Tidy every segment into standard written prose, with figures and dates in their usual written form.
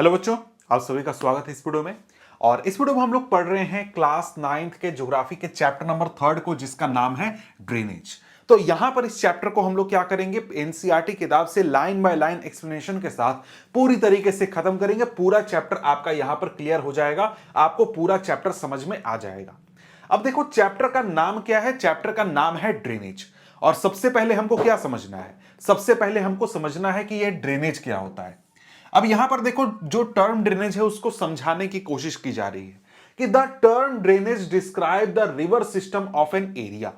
Hello बच्चों, आप सभी का स्वागत है इस वीडियो में। और इस वीडियो में हम लोग पढ़ रहे हैं क्लास 9th के ज्योग्राफी के चैप्टर नंबर 3 को, जिसका नाम है ड्रेनेज। तो यहां पर इस चैप्टर को हम लोग क्या करेंगे, एनसीईआरटी किताब से लाइन बाय लाइन एक्सप्लेनेशन के साथ पूरी तरीके से खत्म करेंगे। पूरा चैप्टर आपका यहां पर क्लियर हो जाएगा, आपको पूरा चैप्टर समझ में आ जाएगा। अब देखो, चैप्टर का नाम क्या है? चैप्टर का नाम है ड्रेनेज। और सबसे पहले हमको क्या समझना है? सबसे पहले हमको समझना है कि यह ड्रेनेज क्या होता है। अब यहां पर देखो, जो टर्म ड्रेनेज है उसको समझाने की कोशिश की जा रही है कि the term drainage describe the river system of an area.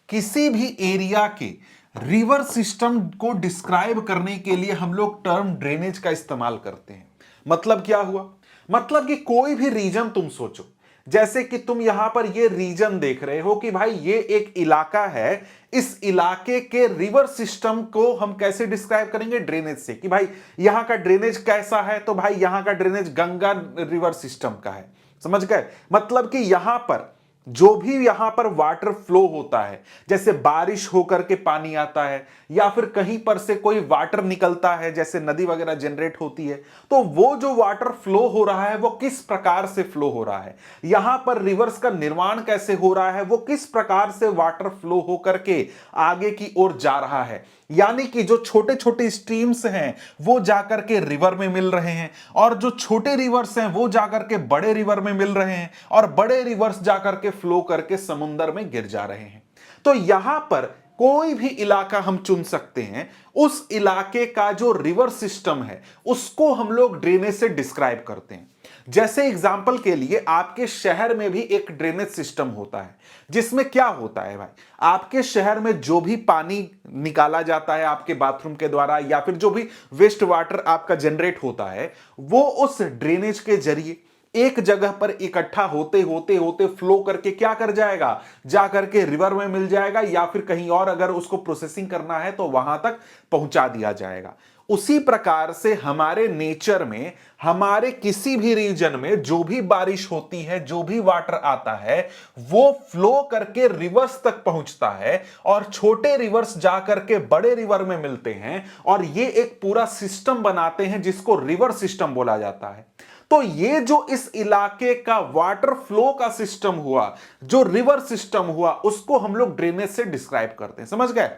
किसी भी एरिया के रिवर सिस्टम को डिस्क्राइब करने के लिए हम लोग टर्म ड्रेनेज का इस्तेमाल करते हैं। मतलब क्या हुआ? मतलब कि कोई भी रीजन तुम सोचो, जैसे कि तुम यहां पर ये रीजन देख रहे हो कि भाई ये एक इलाका है, इस इलाके के रिवर सिस्टम को हम कैसे डिस्क्राइब करेंगे? ड्रेनेज से। कि भाई यहां का ड्रेनेज कैसा है? तो भाई यहां का ड्रेनेज गंगा रिवर सिस्टम का है। समझ गए? मतलब कि यहां पर जो भी यहां पर वाटर फ्लो होता है, जैसे बारिश होकर के पानी आता है या फिर कहीं पर से कोई वाटर निकलता है, जैसे नदी वगैरह जनरेट होती है, तो वो जो वाटर फ्लो हो रहा है वो किस प्रकार से फ्लो हो रहा है, यहां पर रिवर्स का निर्माण कैसे हो रहा है, वो किस प्रकार से वाटर फ्लो होकर के आगे की ओर जा रहा है। यानी कि जो छोटे छोटे स्ट्रीम्स हैं वो जाकर के रिवर में मिल रहे हैं, और जो छोटे रिवर्स हैं वो जाकर के बड़े रिवर में मिल रहे हैं, और बड़े रिवर्स जाकर के फ्लो करके समुद्र में गिर जा रहे हैं। तो यहां पर कोई भी इलाका हम चुन सकते हैं, उस इलाके का जो रिवर सिस्टम है उसको हम लोग ड्रेनेज से डिस्क्राइब करते हैं। जैसे एग्जांपल के लिए आपके शहर में भी एक ड्रेनेज सिस्टम होता है, जिसमें क्या होता है भाई, आपके शहर में जो भी पानी निकाला जाता है आपके बाथरूम के द्वारा, या फिर जो भी वेस्ट वाटर आपका जनरेट होता है, वो उस ड्रेनेज के जरिए एक जगह पर इकट्ठा होते होते होते फ्लो करके क्या कर जाएगा, जा करके रिवर में मिल जाएगा, या फिर कहीं और अगर उसको प्रोसेसिंग करना है तो वहां तक पहुंचा दिया जाएगा। उसी प्रकार से हमारे नेचर में, हमारे किसी भी रीजन में जो भी बारिश होती है, जो भी वाटर आता है, वो फ्लो करके रिवर्स तक पहुंचता है, और छोटे रिवर्स जाकर के बड़े रिवर में मिलते हैं, और ये एक पूरा सिस्टम बनाते हैं जिसको रिवर सिस्टम बोला जाता है। तो ये जो इस इलाके का वाटर फ्लो का सिस्टम हुआ, जो रिवर सिस्टम हुआ, उसको हम लोग ड्रेनेज से डिस्क्राइब करते हैं। समझ गए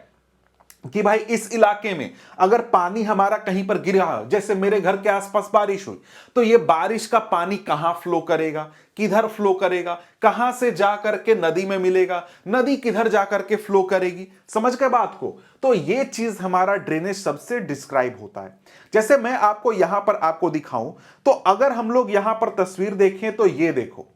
कि भाई इस इलाके में अगर पानी हमारा कहीं पर गिरा, जैसे मेरे घर के आसपास बारिश हुई, तो ये बारिश का पानी कहां फ्लो करेगा, किधर फ्लो करेगा, कहां से जाकर के नदी में मिलेगा, नदी किधर जाकर के फ्लो करेगी। समझ गए बात को? तो ये चीज हमारा ड्रेनेज सबसे डिस्क्राइब होता है। जैसे मैं आपको यहां पर आपको दिखाऊं, तो अगर हम लोग यहां पर तस्वीर देखें तो ये देखो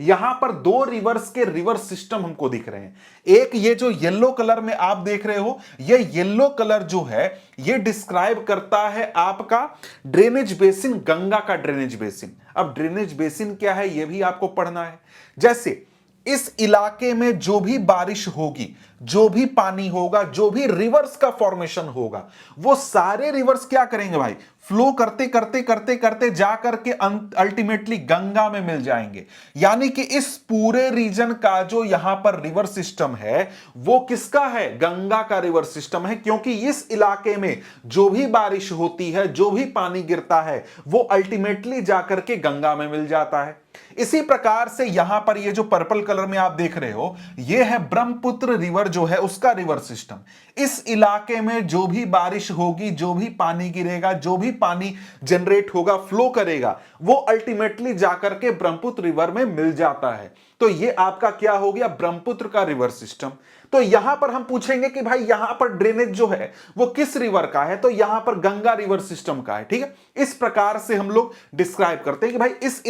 यहां पर दो रिवर्स के रिवर सिस्टम हमको दिख रहे हैं। एक ये जो येलो कलर में आप देख रहे हो, ये येलो कलर जो है ये डिस्क्राइब करता है आपका ड्रेनेज बेसिन, गंगा का ड्रेनेज बेसिन। अब ड्रेनेज बेसिन क्या है ये भी आपको पढ़ना है। जैसे इस इलाके में जो भी बारिश होगी, जो भी पानी होगा, जो भी रिवर्स का फॉर्मेशन होगा, वो सारे रिवर्स क्या करेंगे भाई, फ्लो करते करते करते करते जाकर के अल्टीमेटली गंगा में मिल जाएंगे। यानी कि इस पूरे रीजन का जो यहां पर रिवर सिस्टम है वो किसका है? गंगा का रिवर सिस्टम है, क्योंकि इस इलाके में जो भी बारिश होती है, जो भी पानी गिरता है, वो अल्टीमेटली जाकर के गंगा में मिल जाता है। इसी प्रकार से यहां पर ये जो पर्पल कलर में आप देख रहे हो, ये है ब्रह्मपुत्र रिवर जो है उसका रिवर सिस्टम। इस इलाके में जो भी बारिश होगी, जो भी पानी गिरेगा, जो भी पानी जनरेट होगा, फ्लो करेगा, वो अल्टीमेटली जाकर के ब्रह्मपुत्र रिवर में मिल जाता है। तो ये आपका क्या हो गया? ब्रह्मपुत्र का रिवर सिस्टम। तो यहां पर हम पूछेंगे कि भाई यहां पर ड्रेनेज जो है वो किस रिवर का है, तो यहां पर गंगा रिवर सिस्टम का है। ठीक है, इस प्रकार से हम लोग डिस्क्राइब करते हैं कि भाई इस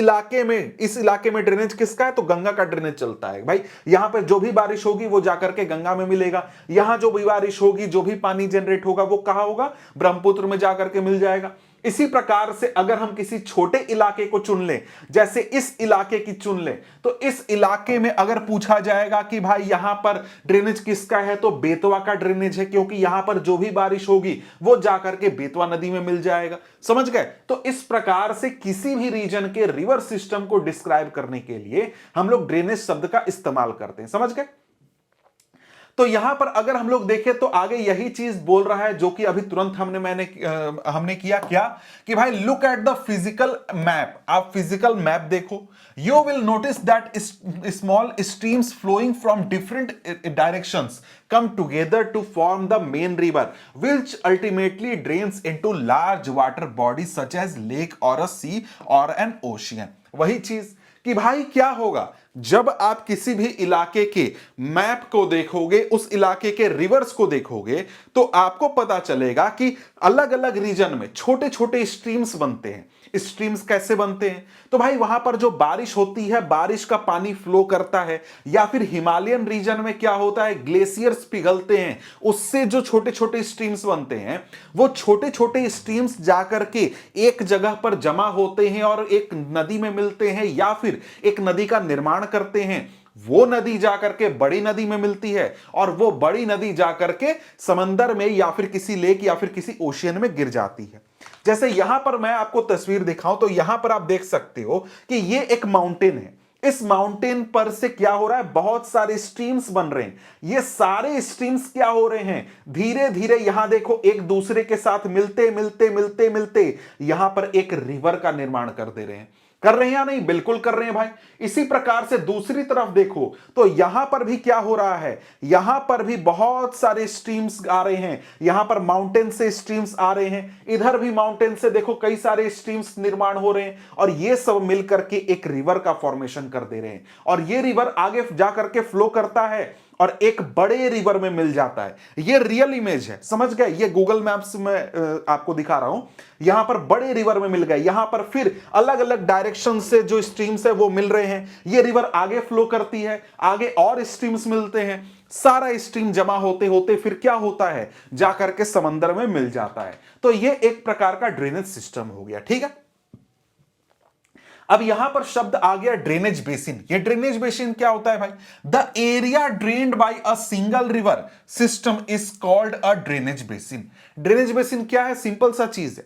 इलाके में ड्रेनेज किसका है, तो गंगा का ड्रेनेज चलता है। भाई यहां पर जो भी बारिश होगी वो जाकर के गंगा में मिलेगा, यहां जो भी बारिश होगी, जो भी पानी जनरेट होगा वो कहां होगा? ब्रह्मपुत्र में जाकर के मिल जाएगा। इसी प्रकार से अगर हम किसी छोटे इलाके को चुन लें, जैसे इस इलाके की चुन लें, तो इस इलाके में अगर पूछा जाएगा कि भाई यहां पर ड्रेनेज किसका है, तो बेतवा का ड्रेनेज है, क्योंकि यहां पर जो भी बारिश होगी वो जाकर के बेतवा नदी में मिल जाएगा। समझ गए? तो इस प्रकार से किसी भी रीजन के रिवर सिस्टम को डिस्क्राइब करने के लिए हम लोग ड्रेनेज शब्द का इस्तेमाल करते हैं। समझ गए? तो यहां पर अगर हम लोग देखें तो आगे यही चीज बोल रहा है जो कि अभी तुरंत हमने किया क्या कि भाई look at the physical map. आप फिजिकल मैप देखो, you will notice that small streams flowing from different directions come together to form the main river which ultimately drains into large water bodies such as lake or a sea or an ocean। वही चीज कि भाई क्या होगा जब आप किसी भी इलाके के मैप को देखोगे, उस इलाके के रिवर्स को देखोगे, तो आपको पता चलेगा कि अलग अलग रीजन में छोटे छोटे स्ट्रीम्स बनते हैं। स्ट्रीम्स कैसे बनते हैं? तो भाई वहां पर जो बारिश होती है, बारिश का पानी फ्लो करता है, या फिर हिमालयन रीजन में क्या होता है, ग्लेशियर्स पिघलते हैं, उससे जो छोटे छोटे स्ट्रीम्स बनते हैं, वो छोटे छोटे स्ट्रीम्स जाकर के एक जगह पर जमा होते हैं और एक नदी में मिलते हैं, या फिर एक नदी का निर्माण करते हैं। वो नदी जाकर के बड़ी नदी में मिलती है और वो बड़ी नदी जाकर के समंदर में या फिर किसी लेक या फिर किसी ओशियन में गिर जाती है। जैसे यहां पर मैं आपको तस्वीर दिखाऊं तो यहां पर आप देख सकते हो कि ये एक माउंटेन है। इस माउंटेन पर से क्या हो रहा है, बहुत सारे स्ट्रीम्स बन रहे हैं। ये सारे स्ट्रीम्स क्या हो रहे हैं, धीरे धीरे यहां देखो एक दूसरे के साथ मिलते मिलते मिलते मिलते यहां पर एक रिवर का निर्माण कर दे रहे हैं। कर रहे हैं या नहीं? बिल्कुल कर रहे हैं भाई। इसी प्रकार से दूसरी तरफ देखो तो यहां पर भी क्या हो रहा है, यहां पर भी बहुत सारे स्ट्रीम्स आ रहे हैं। यहां पर माउंटेन से स्ट्रीम्स आ रहे हैं, इधर भी माउंटेन से देखो कई सारे स्ट्रीम्स निर्माण हो रहे हैं, और ये सब मिलकर के एक रिवर का फॉर्मेशन कर दे रहे हैं। और ये रिवर आगे जाकर के फ्लो करता है और एक बड़े रिवर में मिल जाता है। ये रियल इमेज है, समझ गए? ये गूगल मैप्स में आपको दिखा रहा हूं। यहां पर बड़े रिवर में मिल गए, यहां पर फिर अलग अलग डायरेक्शन से जो स्ट्रीम्स है वो मिल रहे हैं। ये रिवर आगे फ्लो करती है, आगे और स्ट्रीम्स मिलते हैं, सारा स्ट्रीम जमा होते होते फिर क्या होता है, जाकर के समंदर में मिल जाता है। तो ये एक प्रकार का ड्रेनेज सिस्टम हो गया। ठीक है, अब यहां पर शब्द आ गया ड्रेनेज बेसिन। ये ड्रेनेज बेसिन क्या होता है भाई? The area drained by a single river system is called a drainage basin. Drainage basin क्या है? सिंपल सा चीज है,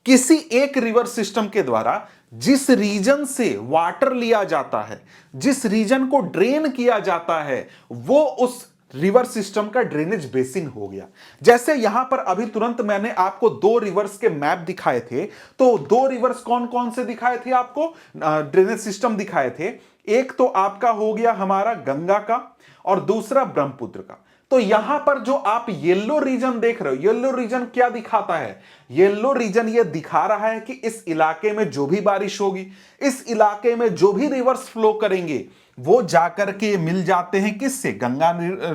किसी एक रिवर सिस्टम के द्वारा जिस रीजन से वाटर लिया जाता है, जिस रीजन को ड्रेन किया जाता है, वो उस रिवर सिस्टम का ड्रेनेज बेसिन हो गया। जैसे यहां पर अभी तुरंत मैंने आपको दो रिवर्स के मैप दिखाए थे, तो दो रिवर्स कौन कौन से दिखाए थे आपको, ड्रेनेज सिस्टम दिखाए थे। एक तो आपका हो गया हमारा गंगा का और दूसरा ब्रह्मपुत्र का। तो यहां पर जो आप येलो रीजन देख रहे हो, येलो रीजन क्या दिखाता है? येलो रीजन ये दिखा रहा है कि इस इलाके में जो भी बारिश होगी, इस इलाके में जो भी रिवर्स फ्लो करेंगे, वो जाकर के मिल जाते हैं किससे? गंगा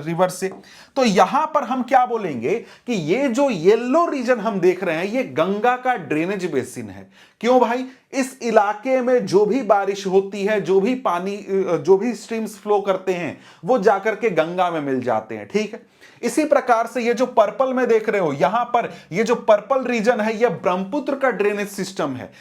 रिवर से। तो यहां पर हम क्या बोलेंगे कि ये जो येलो रीजन हम देख रहे हैं, ये गंगा का ड्रेनेज बेसिन है। क्यों भाई? इस इलाके में जो भी बारिश होती है, जो भी पानी, जो भी स्ट्रीम्स फ्लो करते हैं, वो जाकर के गंगा में मिल जाते हैं। ठीक है, इसी प्रकार से ये जो पर्पल में देख रहे हो, यहां पर ये जो पर्पल रीजन है, ये ब्रह्मपुत्र का ड्रेनेज सिस्टम है,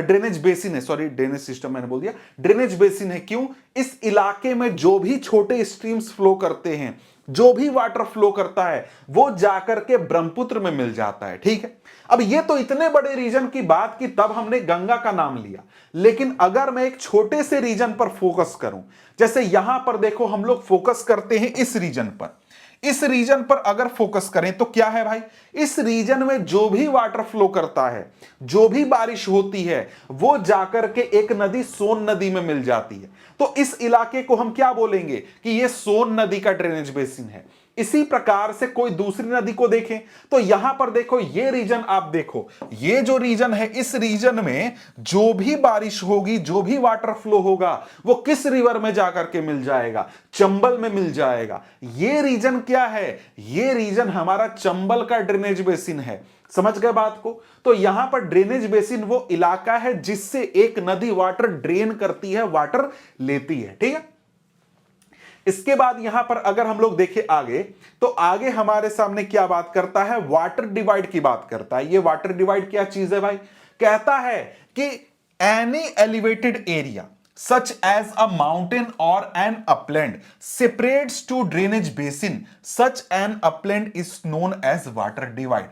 ड्रेनेज बेसिन है। सॉरी, ड्रेनेज सिस्टम मैंने बोल दिया, ड्रेनेज बेसिन है। क्यों? इस इलाके में जो भी छोटे स्ट्रीम्स फ्लो करते हैं, जो भी वाटर फ्लो करता है, वो जाकर के ब्रह्मपुत्र में मिल जाता है। ठीक है, अब ये तो इतने बड़े रीजन की बात की, तब हमने गंगा का नाम लिया। लेकिन अगर मैं एक छोटे से रीजन पर फोकस करूं, जैसे यहां पर देखो हम लोग फोकस करते हैं इस रीजन पर, इस रीजन पर अगर फोकस करें तो क्या है भाई? इस रीजन में जो भी वाटर फ्लो करता है, जो भी बारिश होती है, वो जाकर के एक नदी सोन नदी में मिल जाती है। तो इस इलाके को हम क्या बोलेंगे कि ये सोन नदी का ड्रेनेज बेसिन है। इसी प्रकार से कोई दूसरी नदी को देखें तो यहां पर देखो, ये रीजन आप देखो, ये जो रीजन है, इस रीजन में जो भी बारिश होगी, जो भी वाटर फ्लो होगा, वो किस रिवर में जाकर के मिल जाएगा? चंबल में मिल जाएगा। ये रीजन क्या है? ये रीजन हमारा चंबल का ड्रेनेज बेसिन है। समझ गए बात को? तो यहां पर ड्रेनेज बेसिन वो इलाका है जिससे एक नदी वाटर ड्रेन करती है, वाटर लेती है। ठीक है, इसके बाद यहां पर अगर हम लोग देखें आगे, तो आगे हमारे सामने क्या बात करता है? वाटर डिवाइड की बात करता है। ये वाटर डिवाइड क्या चीज है भाई? कहता है कि any elevated area such as a mountain or an upland separates two drainage basin, such an upland is known as water divide।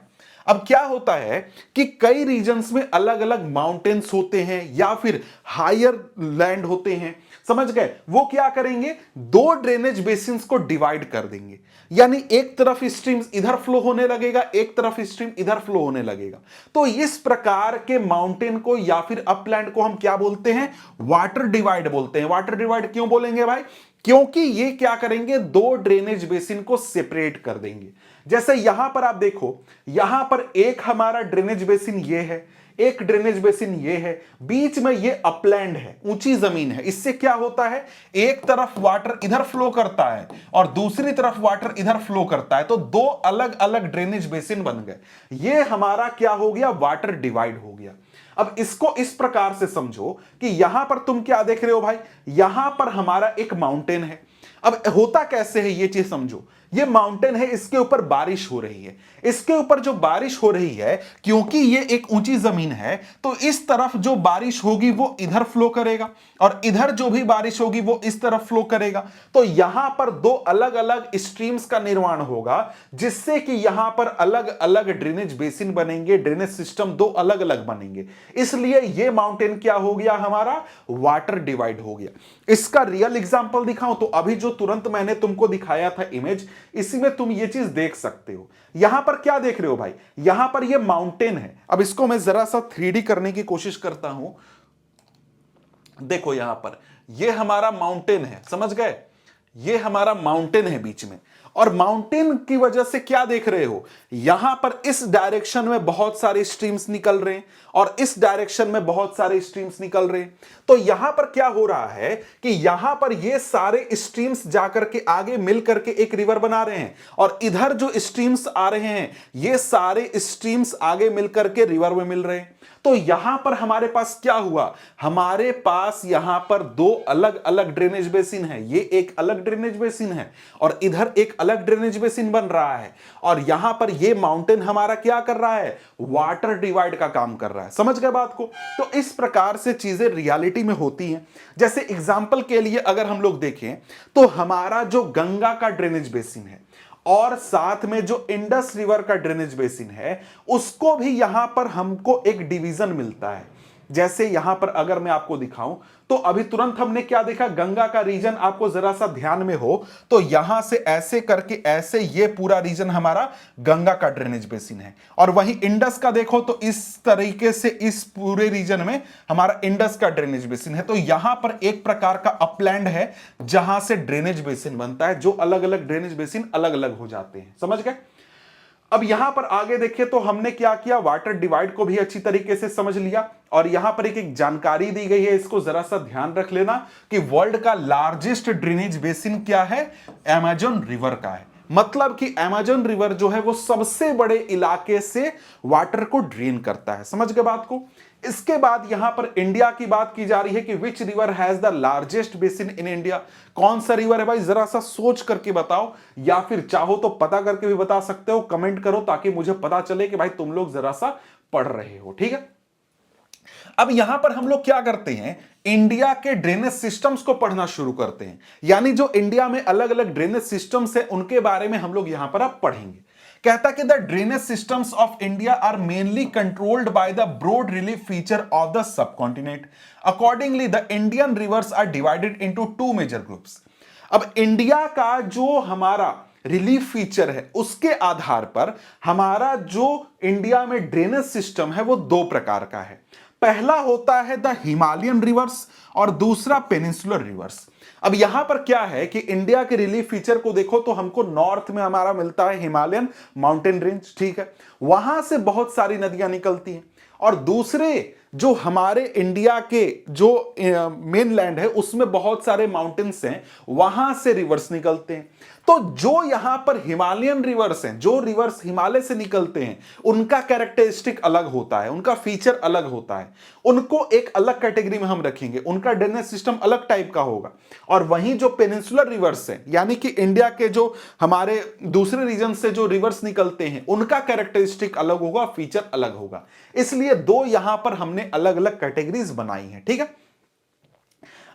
अब क्या होता है कि कई रीजन्स में अलग अलग माउंटेन्स होते हैं या फिर हायर लैंड होते हैं, समझ गए। वो क्या करेंगे, दो ड्रेनेज बेसिन्स को डिवाइड कर देंगे, यानी एक तरफ स्ट्रीम्स इधर फ्लो होने लगेगा, एक तरफ स्ट्रीम इधर फ्लो होने लगेगा। तो इस प्रकार के माउंटेन को या फिर अपलैंड को हम क्या बोलते हैं, वाटर डिवाइड बोलते हैं। वाटर डिवाइड क्यों बोलेंगे भाई, क्योंकि ये क्या करेंगे, दो ड्रेनेज बेसिन को सेपरेट कर देंगे। जैसे यहां पर आप देखो, यहां पर एक हमारा ड्रेनेज बेसिन ये है, एक ड्रेनेज बेसिन ये है, बीच में ये अपलैंड है, ऊंची जमीन है। इससे क्या होता है, एक तरफ वाटर इधर फ्लो करता है और दूसरी तरफ वाटर इधर फ्लो करता है, तो दो अलग अलग ड्रेनेज बेसिन बन गए। ये हमारा क्या हो गया, वाटर डिवाइड हो गया। अब इसको इस प्रकार से समझो कि यहां पर तुम क्या देख रहे हो भाई, यहां पर हमारा एक माउंटेन है। अब होता कैसे है ये चीज समझो, ये माउंटेन है, इसके ऊपर बारिश हो रही है। इसके ऊपर जो बारिश हो रही है, क्योंकि ये एक ऊंची जमीन है, तो इस तरफ जो बारिश होगी वो इधर फ्लो करेगा और इधर जो भी बारिश होगी वो इस तरफ फ्लो करेगा। तो यहां पर दो अलग अलग स्ट्रीम्स का निर्माण होगा, जिससे कि यहां पर अलग अलग ड्रेनेज बेसिन बनेंगे, ड्रेनेज सिस्टम दो अलग अलग बनेंगे। इसलिए ये माउंटेन क्या हो गया, हमारा वाटर डिवाइड हो गया। इसका रियल एग्जांपल दिखाऊं तो अभी जो तुरंत मैंने तुमको दिखाया था इमेज, इसी में तुम ये चीज देख सकते हो। यहां पर क्या देख रहे हो भाई, यहां पर ये माउंटेन है। अब इसको मैं जरा सा 3D करने की कोशिश करता हूं। देखो यहां पर ये हमारा माउंटेन है, समझ गए, ये हमारा माउंटेन है बीच में। और माउंटेन की वजह से क्या देख रहे हो, यहां पर इस डायरेक्शन में बहुत सारे स्ट्रीम्स निकल रहे हैं और इस डायरेक्शन में बहुत सारे स्ट्रीम्स निकल रहे हैं। तो यहां पर क्या हो रहा है कि यहां पर ये सारे स्ट्रीम्स जाकर के आगे मिल करके एक रिवर बना रहे हैं और इधर जो स्ट्रीम्स आ रहे हैं, ये सारे स्ट्रीम्स आगे मिल करके रिवर में मिल रहे हैं। तो यहां पर हमारे पास क्या हुआ, हमारे पास यहां पर दो अलग अलग ड्रेनेज बेसिन है। ये एक अलग ड्रेनेज बेसिन है और इधर एक अलग ड्रेनेज बेसिन बन रहा है। और यहां पर ये माउंटेन हमारा क्या कर रहा है, वाटर डिवाइड का काम कर रहा है। समझ गए बात को। तो इस प्रकार से चीजें रियलिटी में होती हैं। जैसे एग्जांपल के लिए अगर हम लोग देखें तो हमारा जो गंगा का ड्रेनेज बेसिन है और साथ में जो इंडस रिवर का ड्रेनेज बेसिन है, उसको भी यहां पर हमको एक डिवीजन मिलता है। जैसे यहां पर अगर मैं आपको दिखाऊं तो अभी तुरंत हमने क्या देखा, गंगा का रीजन आपको जरा सा ध्यान में हो तो यहां से ऐसे करके ऐसे ये पूरा रीजन हमारा गंगा का ड्रेनेज बेसिन है। और वहीं इंडस का देखो तो इस तरीके से इस पूरे रीजन में हमारा इंडस का ड्रेनेज बेसिन है। तो यहां पर एक प्रकार का अपलैंड है जहां से ड्रेनेज बेसिन बनता है, जो अलग अलग ड्रेनेज बेसिन अलग अलग हो जाते हैं। समझ गए। अब यहां पर आगे देखें तो हमने क्या किया, वाटर डिवाइड को भी अच्छी तरीके से समझ लिया। और यहां पर एक जानकारी दी गई है, इसको जरा सा ध्यान रख लेना कि वर्ल्ड का लार्जेस्ट ड्रेनेज बेसिन क्या है, अमेज़न रिवर का है। मतलब कि अमेज़न रिवर जो है वो सबसे बड़े इलाके से वाटर को ड्रेन करता है। समझ गए बात को। इसके बाद यहां पर इंडिया की बात की जा रही है कि which river has the largest basin in India. कौन सा रिवर है भाई, जरा सा सोच करके बताओ, या फिर चाहो तो पता करके भी बता सकते हो, कमेंट करो ताकि मुझे पता चले कि भाई तुम लोग जरा सा पढ़ रहे हो। ठीक है। अब यहां पर हम लोग क्या करते हैं, इंडिया के ड्रेनेज सिस्टम्स को पढ़ना शुरू करते हैं। यानी जो इंडिया में अलग अलग ड्रेनेज सिस्टम्स है उनके बारे में हम लोग यहां पर अब पढ़ेंगे। कहता कि the drainage systems of India are mainly controlled by the broad relief feature of the subcontinent. Accordingly the Indian rivers are divided into two major groups. अब इंडिया का जो हमारा रिलीफ फीचर है उसके आधार पर हमारा जो इंडिया में ड्रेनेज सिस्टम है वो दो प्रकार का है। पहला होता है द हिमालयन रिवर्स और दूसरा पेनिनसुलर रिवर्स। अब यहां पर क्या है कि इंडिया के रिलीफ फीचर को देखो तो हमको नॉर्थ में हमारा मिलता है हिमालयन माउंटेन रेंज, ठीक है, वहां से बहुत सारी नदियां निकलती हैं। और दूसरे जो हमारे इंडिया के जो मेन लैंड है उसमें बहुत सारे माउंटेन्स हैं, वहां से रिवर्स निकलते हैं। तो जो यहां पर हिमालयन रिवर्स हैं, जो रिवर्स हिमालय से निकलते हैं, उनका कैरेक्टरिस्टिक अलग होता है, उनका फीचर अलग होता है, उनको एक अलग कैटेगरी में हम रखेंगे, उनका ड्रेनेज सिस्टम अलग टाइप का होगा। और वहीं जो पेनिनसुलर रिवर्स हैं, यानी कि इंडिया के जो हमारे दूसरे रीजन से जो रिवर्स निकलते हैं, उनका कैरेक्टरिस्टिक अलग होगा, फीचर अलग होगा। इसलिए दो यहां पर हमने अलग अलग कैटेगरीज बनाई हैं। ठीक है।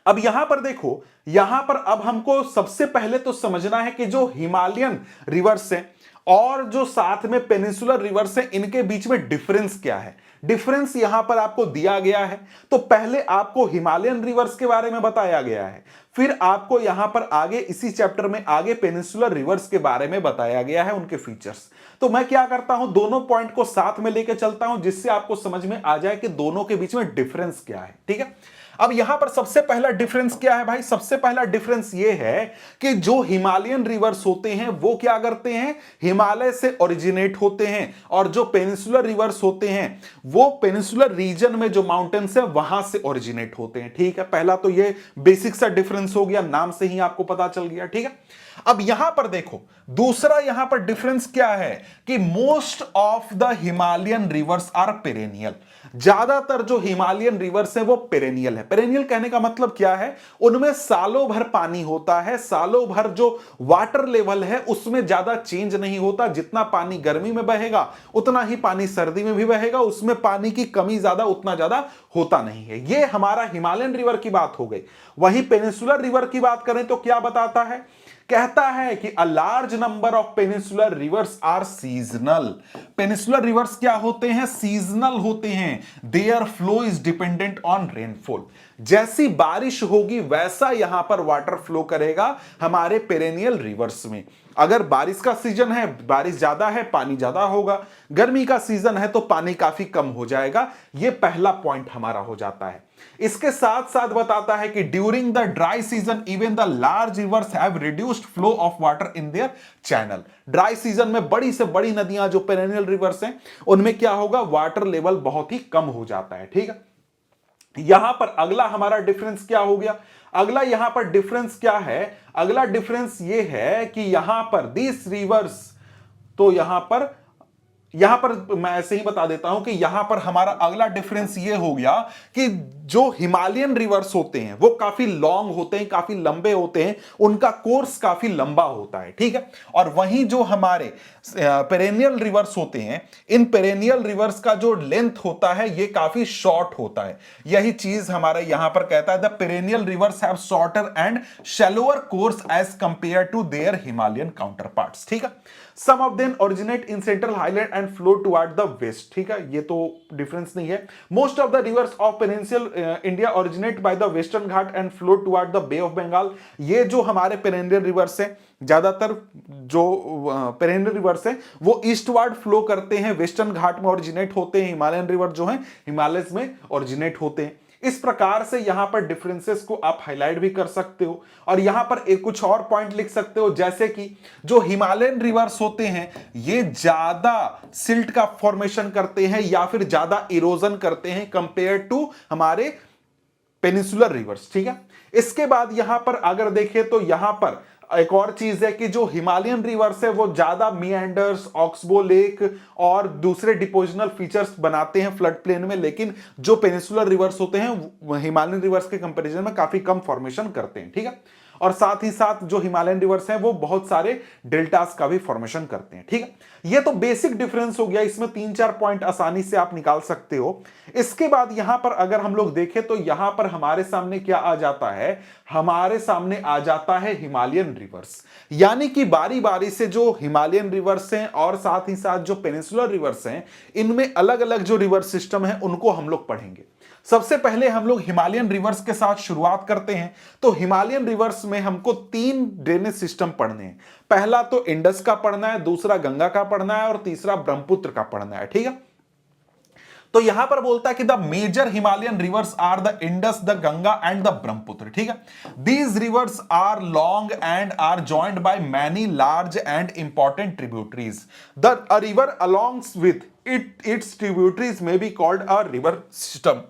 अब यहां पर देखो, यहां पर अब हमको सबसे पहले तो समझना है कि जो हिमालयन रिवर्स हैं और जो साथ में पेनिनसुलर रिवर्स है, इनके बीच में डिफरेंस क्या है, डिफरेंस यहां पर आपको दिया गया है। तो पहले आपको हिमालयन रिवर्स के बारे में बताया गया है, फिर आपको यहां पर आगे इसी चैप्टर में आगे पेनिनसुलर रिवर्स के बारे में बताया गया है, उनके फीचर्स। तो मैं क्या करता हूं, दोनों पॉइंट को साथ में लेके चलता हूं, जिससे आपको समझ में आ जाए कि दोनों के बीच में डिफरेंस क्या है। ठीक है, अब यहां पर सबसे पहला डिफरेंस क्या है भाई, सबसे पहला डिफरेंस यह है कि जो हिमालयन रिवर्स होते हैं वो क्या करते हैं, हिमालय से ओरिजिनेट होते हैं, और जो पेनिनसुलर रिवर्स होते हैं वो पेनिनसुलर रीजन में जो माउंटेन्स है वहां से ओरिजिनेट होते हैं। ठीक है, पहला तो ये बेसिक सा डिफरेंस हो गया, नाम से ही आपको पता चल गया। ठीक है, अब यहां पर देखो दूसरा यहां पर डिफरेंस क्या है कि most of the Himalayan rivers are perennial. ज्यादातर जो हिमालयन रिवर्स है वो पेरेनियल है। पेरेनियल कहने का मतलब क्या है, उनमें सालों भर पानी होता है, सालों भर जो वाटर लेवल है उसमें ज्यादा चेंज नहीं होता। जितना पानी गर्मी में बहेगा उतना ही पानी सर्दी में भी बहेगा, उसमें पानी की कमी ज्यादा उतना ज्यादा होता नहीं है। ये हमारा हिमालयन रिवर की बात हो गई। वहीं पेनिनसुलर रिवर की बात करें तो क्या बताता है, कहता है कि a large number of peninsular rivers are seasonal. Peninsular rivers क्या होते हैं, सीजनल होते हैं। Their flow is dependent on rainfall. जैसी बारिश होगी वैसा यहां पर वाटर फ्लो करेगा हमारे पेरेनियल रिवर्स में। अगर बारिश का सीजन है, बारिश ज्यादा है, पानी ज्यादा होगा। गर्मी का सीजन है तो पानी काफी कम हो जाएगा। यह पहला पॉइंट हमारा हो जाता है। इसके साथ साथ बताता है कि during the dry season even the large reverse have reduced flow of water in their channel. Dry season में बड़ी से बड़ी नदियां जो पेरेनियल रिवर्स हैं उनमें क्या होगा, वाटर लेवल बहुत ही कम हो जाता है। ठीक है, यहां पर अगला हमारा डिफरेंस क्या हो गया, अगला यहां पर डिफरेंस क्या है, अगला डिफरेंस यह है कि यहां पर दिस रिवर्स, तो यहां पर मैं ऐसे ही बता देता हूं कि यहां पर हमारा अगला डिफरेंस यह हो गया कि जो हिमालयन रिवर्स होते हैं वो काफी लॉन्ग होते हैं, काफी लंबे होते हैं, उनका कोर्स काफी लंबा होता है। ठीक है, और वहीं जो हमारे पेरेनियल रिवर्स होते हैं, इन पेरेनियल रिवर्स का जो लेंथ होता है ये काफी शॉर्ट होता है। यही चीज हमारे यहां पर कहता है the perennial rivers have shorter and shallower course as compared to their Himalayan counterparts. ठीक है, some of them originate in central highland and flow toward the west. ठीक है, ये तो डिफरेंस नहीं है। Most of the rivers of peninsular India originate by the western Ghat and flow toward the bay of Bengal. ये जो हमारे पेरेनियल रिवर्स है, ज्यादातर जो पेरेनियल रिवर्स है वो ईस्टवर्ड फ्लो करते हैं, वेस्टर्न घाट में ओरिजिनेट होते हैं। हिमालयन रिवर जो है हिमालय में ओरिजिनेट होते हैं। इस प्रकार से यहां पर डिफरेंसेस को आप हाईलाइट भी कर सकते हो, और यहां पर एक कुछ और पॉइंट लिख सकते हो, जैसे कि जो हिमालयन रिवर्स होते हैं ये ज्यादा सिल्ट का फॉर्मेशन करते हैं या फिर ज्यादा इरोजन करते हैं कंपेयर टू हमारे पेनिनसुलर रिवर्स। ठीक है, इसके बाद यहां पर अगर देखें तो यहां पर एक और चीज है कि जो हिमालयन रिवर्स है वो ज्यादा मिएंडर्स, ऑक्सबो लेक और दूसरे डिपोजिशनल फीचर्स बनाते हैं फ्लड प्लेन में, लेकिन जो पेनिनसुलर रिवर्स होते हैं हिमालयन रिवर्स के कंपैरिजन में काफी कम फॉर्मेशन करते हैं। ठीक है, और साथ ही साथ जो हिमालयन रिवर्स हैं वो बहुत सारे डेल्टास का भी फॉर्मेशन करते हैं। ठीक है, ये तो बेसिक डिफरेंस हो गया, इसमें 3-4 पॉइंट आसानी से आप निकाल सकते हो। इसके बाद यहां पर अगर हम लोग देखें तो यहां पर हमारे सामने क्या आ जाता है, हमारे सामने आ जाता है हिमालयन रिवर्स। यानी कि बारी बारी से जो हिमालयन रिवर्स हैं और साथ ही साथ जो पेनिनसुलर रिवर्स हैं, इनमें अलग अलग जो रिवर सिस्टम है उनको हम लोग पढ़ेंगे। सबसे पहले हम लोग हिमालयन रिवर्स के साथ शुरुआत करते हैं। तो हिमालयन रिवर्स में हमको 3 ड्रेनेज सिस्टम पढ़ने हैं। पहला तो इंडस का पढ़ना है, दूसरा गंगा का पढ़ना है और तीसरा ब्रह्मपुत्र का पढ़ना है। ठीक है, तो यहां पर बोलता है कि the major Himalayan rivers are the Indus, the Ganga and the Brahmaputra. ठीक है, these rivers are long and are joined by many large and important tributaries. The river along with its tributaries may be called a river system.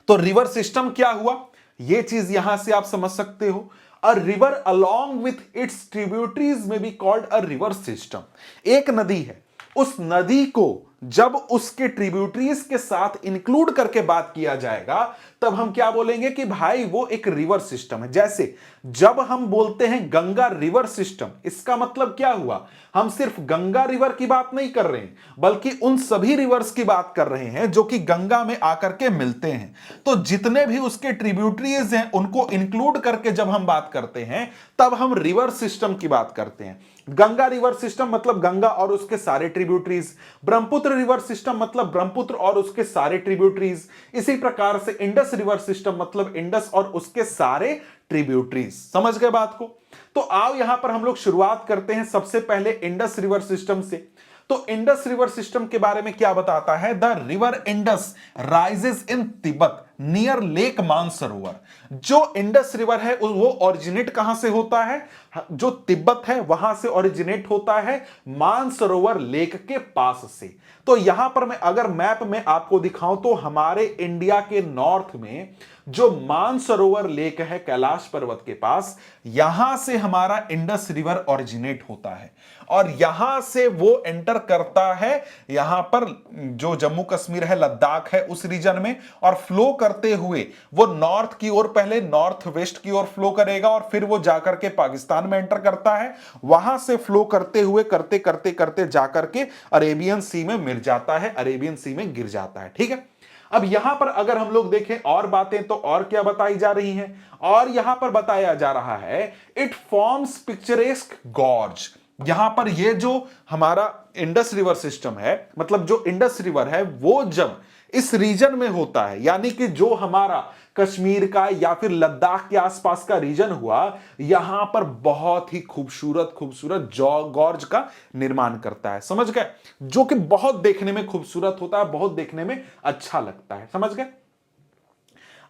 तो river system क्या हुआ, यह चीज यहां से आप समझ सकते हो। A river along with its tributaries may be called a river system. एक नदी है, उस नदी को जब उसके ट्रिब्यूटरीज के साथ इंक्लूड करके बात किया जाएगा तब हम क्या बोलेंगे कि भाई वो एक रिवर सिस्टम है। जैसे जब हम बोलते हैं गंगा रिवर सिस्टम, इसका मतलब क्या हुआ, हम सिर्फ गंगा रिवर की बात नहीं कर रहे हैं, बल्कि उन सभी रिवर्स की बात कर रहे हैं जो कि गंगा में आकर के मिलते हैं। तो जितने भी उसके ट्रिब्यूटरीज हैं उनको इंक्लूड करके जब हम बात करते हैं तब हम रिवर सिस्टम की बात करते हैं। गंगा रिवर सिस्टम मतलब गंगा और उसके सारे ट्रिब्यूटरीज, ब्रह्मपुत्र रिवर सिस्टम मतलब ब्रह्मपुत्र और उसके सारे ट्रिब्यूटरीज, इसी प्रकार से इंडस रिवर सिस्टम मतलब इंडस और उसके सारे ट्रिब्यूटरीज। समझ गए बात को? तो आओ यहां पर हम लोग शुरुआत करते हैं सबसे पहले इंडस रिवर सिस्टम से। तो इंडस रिवर सिस्टम के बारे में क्या बताता है? The river Indus rises in Tibet near lake Mansarovar. जो इंडस रिवर है वो ओरिजिनेट कहां से होता है? जो तिब्बत है वहां से ओरिजिनेट होता है, मानसरोवर लेक के पास से। तो यहां पर मैं अगर मैप में आपको दिखाऊं तो हमारे इंडिया के नॉर्थ में जो मानसरोवर लेक है कैलाश पर्वत के पास, यहां से हमारा इंडस रिवर ओरिजिनेट होता है और यहां से वो एंटर करता है यहां पर जो जम्मू कश्मीर है, लद्दाख है, उस रीजन में, और फ्लो करते हुए वो नॉर्थ की ओर, पहले नॉर्थ वेस्ट की ओर फ्लो करेगा और फिर वो जाकर के पाकिस्तान में एंटर करता है। वहां से फ्लो करते हुए करते करते करते जाकर के अरेबियन सी में मिल जाता है, अरेबियन सी में गिर जाता है। ठीक है, अब यहां पर अगर हम लोग देखें और बातें तो और क्या बताई जा रही हैं, और यहां पर बताया जा रहा है इट फॉर्म्स पिक्चरेस्क गॉर्ज। यहां पर ये जो हमारा इंडस रिवर सिस्टम है, मतलब जो इंडस रिवर है, वो जब इस रीजन में होता है, यानी कि जो हमारा कश्मीर का या फिर लद्दाख के आसपास का रीजन हुआ, यहां पर बहुत ही खूबसूरत खूबसूरत गॉर्ज का निर्माण करता है। समझ गए? जो कि बहुत देखने में खूबसूरत होता है, बहुत देखने में अच्छा लगता है। समझ गए?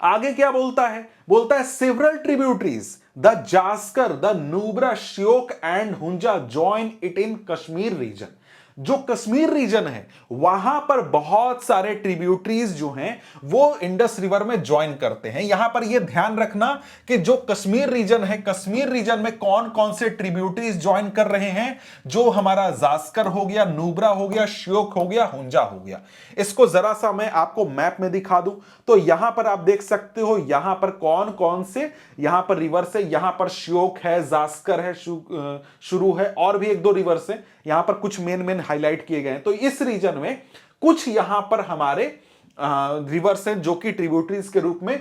आगे क्या बोलता है? बोलता है several tributaries the Zaskar, the Nubra, Shyok and Hunza join it in Kashmir region. जो कश्मीर रीजन है वहां पर बहुत सारे ट्रिब्यूटरीज जो हैं वो इंडस रिवर में ज्वाइन करते हैं। यहां पर यह ध्यान रखना कि जो कश्मीर रीजन है, कश्मीर रीजन में कौन कौन से ट्रिब्यूटरीज ज्वाइन कर रहे हैं? जो हमारा जास्कर हो गया, नुब्रा हो गया, श्योक हो गया, हुंजा हो गया। इसको जरा सा मैं आपको मैप में दिखा दूं तो यहां पर आप देख सकते हो यहां पर कौन कौन से यहां पर रिवर्स है। यहां पर श्योक है, जास्कर है, शुरू है, और भी एक दो रिवर्स है। यहां पर कुछ मेन हाईलाइट किए गए हैं। तो इस रीजन में कुछ यहां पर हमारे रिवर्स हैं जो कि ट्रिब्यूटरीज के रूप में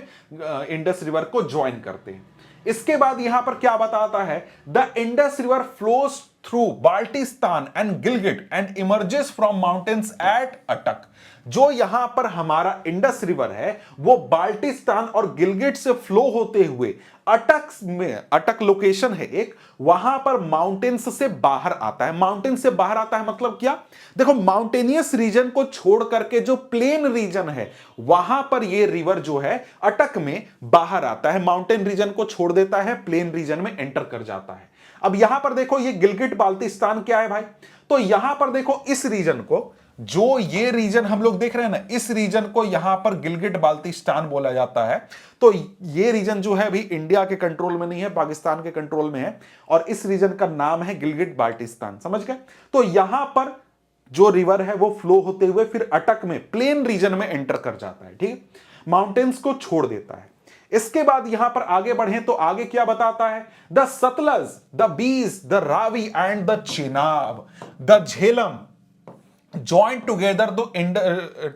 इंडस रिवर को ज्वाइन करते हैं। इसके बाद यहां पर क्या बताता है? The Indus river flows through Baltistan and Gilgit and emerges from mountains at Attock. जो यहां पर हमारा इंडस रिवर है वो बाल्टिस्तान और गिलगिट से फ्लो होते हुए अटक में, अटक लोकेशन है एक, वहां पर माउंटेन्स से बाहर आता है। माउंटेन से बाहर आता है मतलब क्या? देखो, माउंटेनियस रीजन को छोड़ करके जो प्लेन रीजन है वहां पर ये रिवर जो है अटक में बाहर आता है। माउंटेन रीजन को छोड़ देता है, प्लेन रीजन में एंटर कर जाता है। अब यहां पर देखो ये गिलगिट बाल्टिस्तान क्या है भाई? तो यहां पर देखो इस रीजन को, जो ये रीजन हम लोग देख रहे हैं ना, इस रीजन को यहां पर गिलगिट बाल्टिस्तान बोला जाता है। तो ये रीजन जो है अभी इंडिया के कंट्रोल में नहीं है, पाकिस्तान के कंट्रोल में है, और इस रीजन का नाम है गिलगिट बाल्टिस्तान। समझ गए? तो यहां पर जो रिवर है वो फ्लो होते हुए फिर अटक में प्लेन रीजन में एंटर कर जाता है। ठीक है, माउंटेन्स को छोड़ देता है। इसके बाद यहां पर आगे बढ़े तो आगे क्या बताता है? द सतलज, द बीस, the Ravi and the Chenab, the Jhelum joined together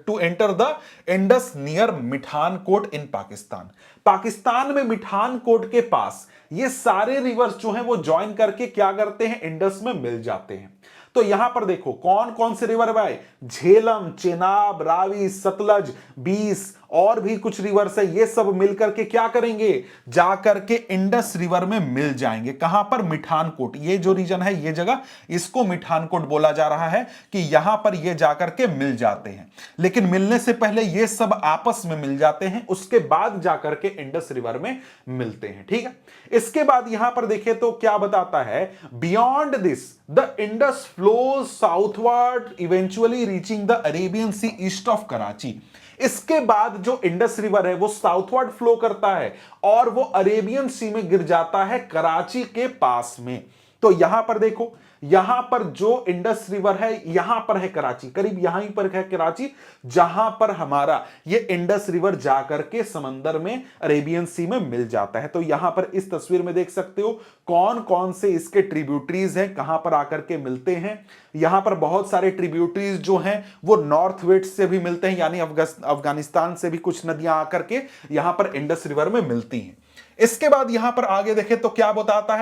to enter the Indus near Mithankot in Pakistan. Pakistan में मिठानकोट के पास ये सारे रिवर्स जो हैं वो ज्वाइन करके क्या करते हैं? इंडस में मिल जाते हैं। तो यहां पर देखो कौन कौन से रिवर भाई? झेलम, चेनाब, रावी, सतलज, बीस और भी कुछ रिवर्स है। ये सब मिलकर के क्या करेंगे? जाकर के इंडस रिवर में मिल जाएंगे। कहां पर? मिठानकोट। ये जो रीजन है, ये जगह, इसको मिठानकोट बोला जा रहा है कि यहां पर ये जाकर के मिल जाते हैं। लेकिन मिलने से पहले ये सब आपस में मिल जाते हैं, उसके बाद जाकर के इंडस रिवर में मिलते हैं। ठीक है, इसके बाद यहां पर देखें तो क्या बताता है? Beyond this the Indus flows southward eventually reaching the Arabian Sea east of Karachi. इसके बाद जो इंडस रिवर है वो साउथवर्ड फ्लो करता है और वो अरेबियन सी में गिर जाता है कराची के पास में। तो यहां पर देखो यहां पर जो इंडस रिवर है, यहां पर है कराची, करीब यहां पर है कराची, जहां पर हमारा ये इंडस रिवर जाकर के समंदर में, अरेबियन सी में मिल जाता है। तो यहां पर इस तस्वीर में देख सकते हो कौन कौन से इसके ट्रिब्यूटरीज हैं, कहां पर आकर के मिलते हैं। यहां पर बहुत सारे ट्रिब्यूटरीज जो हैं वो नॉर्थ वेस्ट से भी मिलते हैं, यानी अफगानिस्तान से भी कुछ नदियां आकर के यहां पर इंडस रिवर में मिलती हैं। इसके बाद यहां पर आगे देखें तो क्या बताता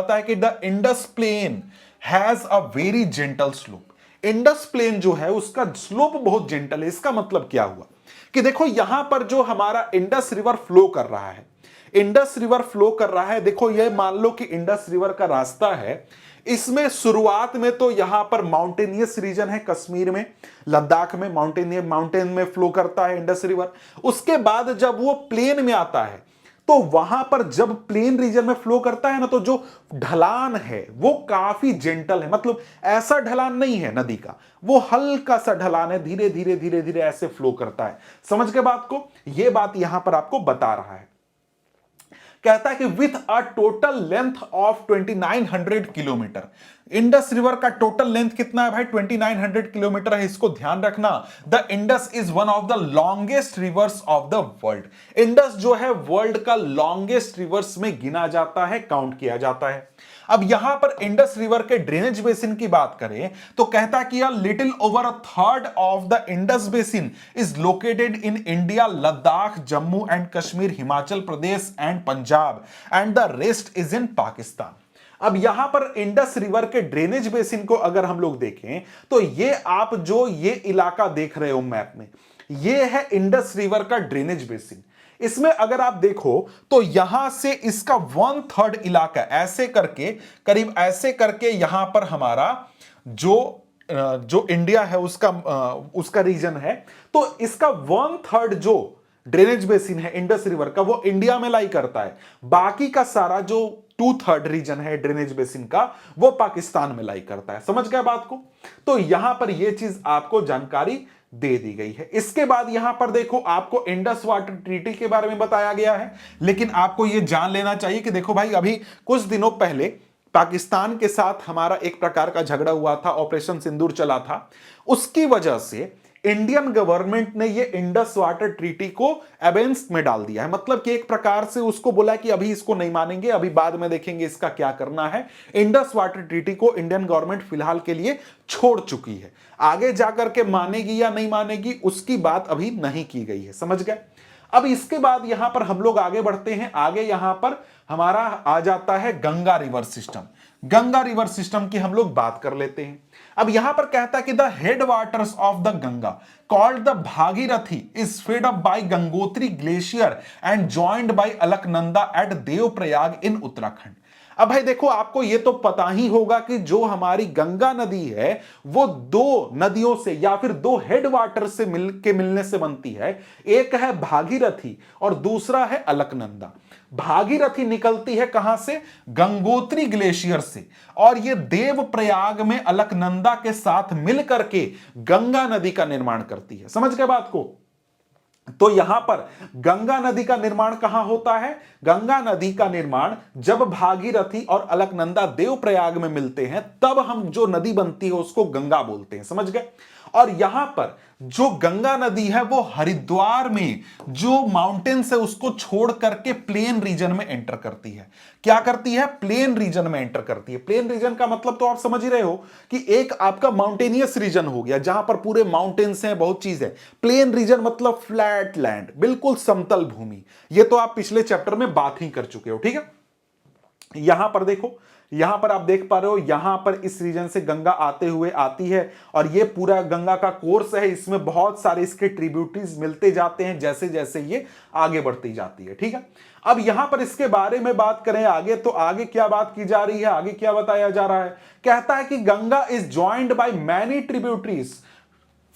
है कि the Indus plain has a very gentle slope. Indus plain जो है उसका स्लोप बहुत जेंटल है। इसका मतलब क्या हुआ कि देखो यहां पर जो हमारा इंडस रिवर फ्लो कर रहा है, इंडस रिवर फ्लो कर रहा है, देखो ये मान लो कि इंडस रिवर का रास्ता है, इसमें शुरुआत में तो यहां पर माउंटेनियस रीजन है, कश्मीर में, लद्दाख में माउंटेन में फ्लो करता है इंडस रिवर। उसके बाद जब वो प्लेन में आता है तो वहां पर जब प्लेन रीजन में फ्लो करता है ना, तो जो ढलान है वो काफी जेंटल है, मतलब ऐसा ढलान नहीं है नदी का, वो हल्का सा ढलान है, धीरे धीरे धीरे धीरे ऐसे फ्लो करता है। समझ गए बात को? ये बात यहां पर आपको बता रहा है। कहता है कि with a total length of 2900 kilometre, Indus river का टोटल लेंथ कितना है भाई? 2900 किलोमीटर है। इसको ध्यान रखना, the Indus is one of the longest reverse of the world. Indus जो है वर्ल्ड का लॉन्गेस्ट रिवर्स में गिना जाता है, काउंट किया जाता है। अब यहां पर इंडस रिवर के ड्रेनेज बेसिन की बात करें तो कहता कि little over a third of the Indus basin is located in India, Ladakh, Jammu and Kashmir, Himachal Pradesh and Punjab, and the rest is in Pakistan. अब यहां पर इंडस रिवर के ड्रेनेज बेसिन को अगर हम लोग देखें तो ये आप जो ये इलाका देख रहे हो मैप में, ये है इंडस रिवर का ड्रेनेज बेसिन। इसमें अगर आप देखो तो यहां से इसका 1/3 इलाका ऐसे करके, करीब ऐसे करके यहां पर हमारा जो इंडिया है उसका रीजन है, तो इसका 1/3 जो ड्रेनेज बेसिन है इंडस रिवर का वो इंडिया में लाई करता है। बाकी का सारा जो 2/3 रीजन है ड्रेनेज बेसिन का वो पाकिस्तान में लाई करता है। समझ गए बात को? तो यहां पर यह चीज आपको जानकारी दे दी गई है। इसके बाद यहां पर देखो आपको इंडस वाटर ट्रीटी के बारे में बताया गया है, लेकिन आपको यह जान लेना चाहिए कि देखो भाई अभी कुछ दिनों पहले पाकिस्तान के साथ हमारा एक प्रकार का झगड़ा हुआ था, ऑपरेशन सिंदूर चला था। उसकी वजह से इंडियन गवर्नमेंट ने ये इंडस वाटर ट्रीटी को एबेंस में डाल दिया है, मतलब कि एक प्रकार से उसको बोला कि अभी इसको नहीं मानेंगे, अभी बाद में देखेंगे इसका क्या करना है। इंडस वाटर ट्रीटी को इंडियन गवर्नमेंट फिलहाल के लिए छोड़ चुकी है। आगे जाकर के मानेगी या नहीं मानेगी उसकी बात अभी नहीं की गई है। समझ गए? अब इसके बाद यहां पर हम लोग आगे बढ़ते हैं। आगे यहां पर हमारा आ जाता है Ganga river system. Ganga river system की हम लोग बात कर लेते हैं। अब यहां पर कहता है कि the head waters of the Ganga called the Bhagirathi is fed up by Gangotri glacier and joined by Alaknanda at Devprayag in Uttarakhand. अब भाई देखो आपको ये तो पता ही होगा कि जो हमारी गंगा नदी है वो दो नदियों से या फिर दो हेड वाटर से मिलने से बनती है। एक है भागीरथी और दूसरा है अलकनंदा। भागीरथी निकलती है कहां से? गंगोत्री ग्लेशियर से, और ये देवप्रयाग में अलकनंदा के साथ मिलकर के गंगा नदी का निर्माण करती है। समझ गए बात को? तो यहां पर गंगा नदी का निर्माण कहां होता है? गंगा नदी का निर्माण जब भागीरथी और अलकनंदा देवप्रयाग में मिलते हैं तब हम जो नदी बनती है उसको गंगा बोलते हैं। समझ गए? और यहां पर जो गंगा नदी है वो हरिद्वार में जो माउंटेन्स है उसको छोड़ करके प्लेन रीजन में एंटर करती है। क्या करती है? प्लेन रीजन में एंटर करती है। प्लेन रीजन का मतलब तो आप समझ ही रहे हो कि एक आपका माउंटेनियस रीजन हो गया जहां पर पूरे माउंटेन्स हैं, बहुत चीज है। प्लेन रीजन मतलब फ्लैट लैंड, बिल्कुल समतल भूमि। ये तो आप पिछले चैप्टर में बात ही कर चुके हो। ठीक है? यहां पर देखो, यहां पर आप देख पा रहे हो, यहां पर इस रीजन से गंगा आते हुए आती है और ये पूरा गंगा का कोर्स है। इसमें बहुत सारे इसके ट्रिब्यूटरीज मिलते जाते हैं जैसे जैसे ये आगे बढ़ती जाती है। ठीक है? अब यहां पर इसके बारे में बात करें आगे, तो आगे क्या बात की जा रही है, आगे क्या बताया जा रहा है? कहता है कि Ganga is joined by many tributaries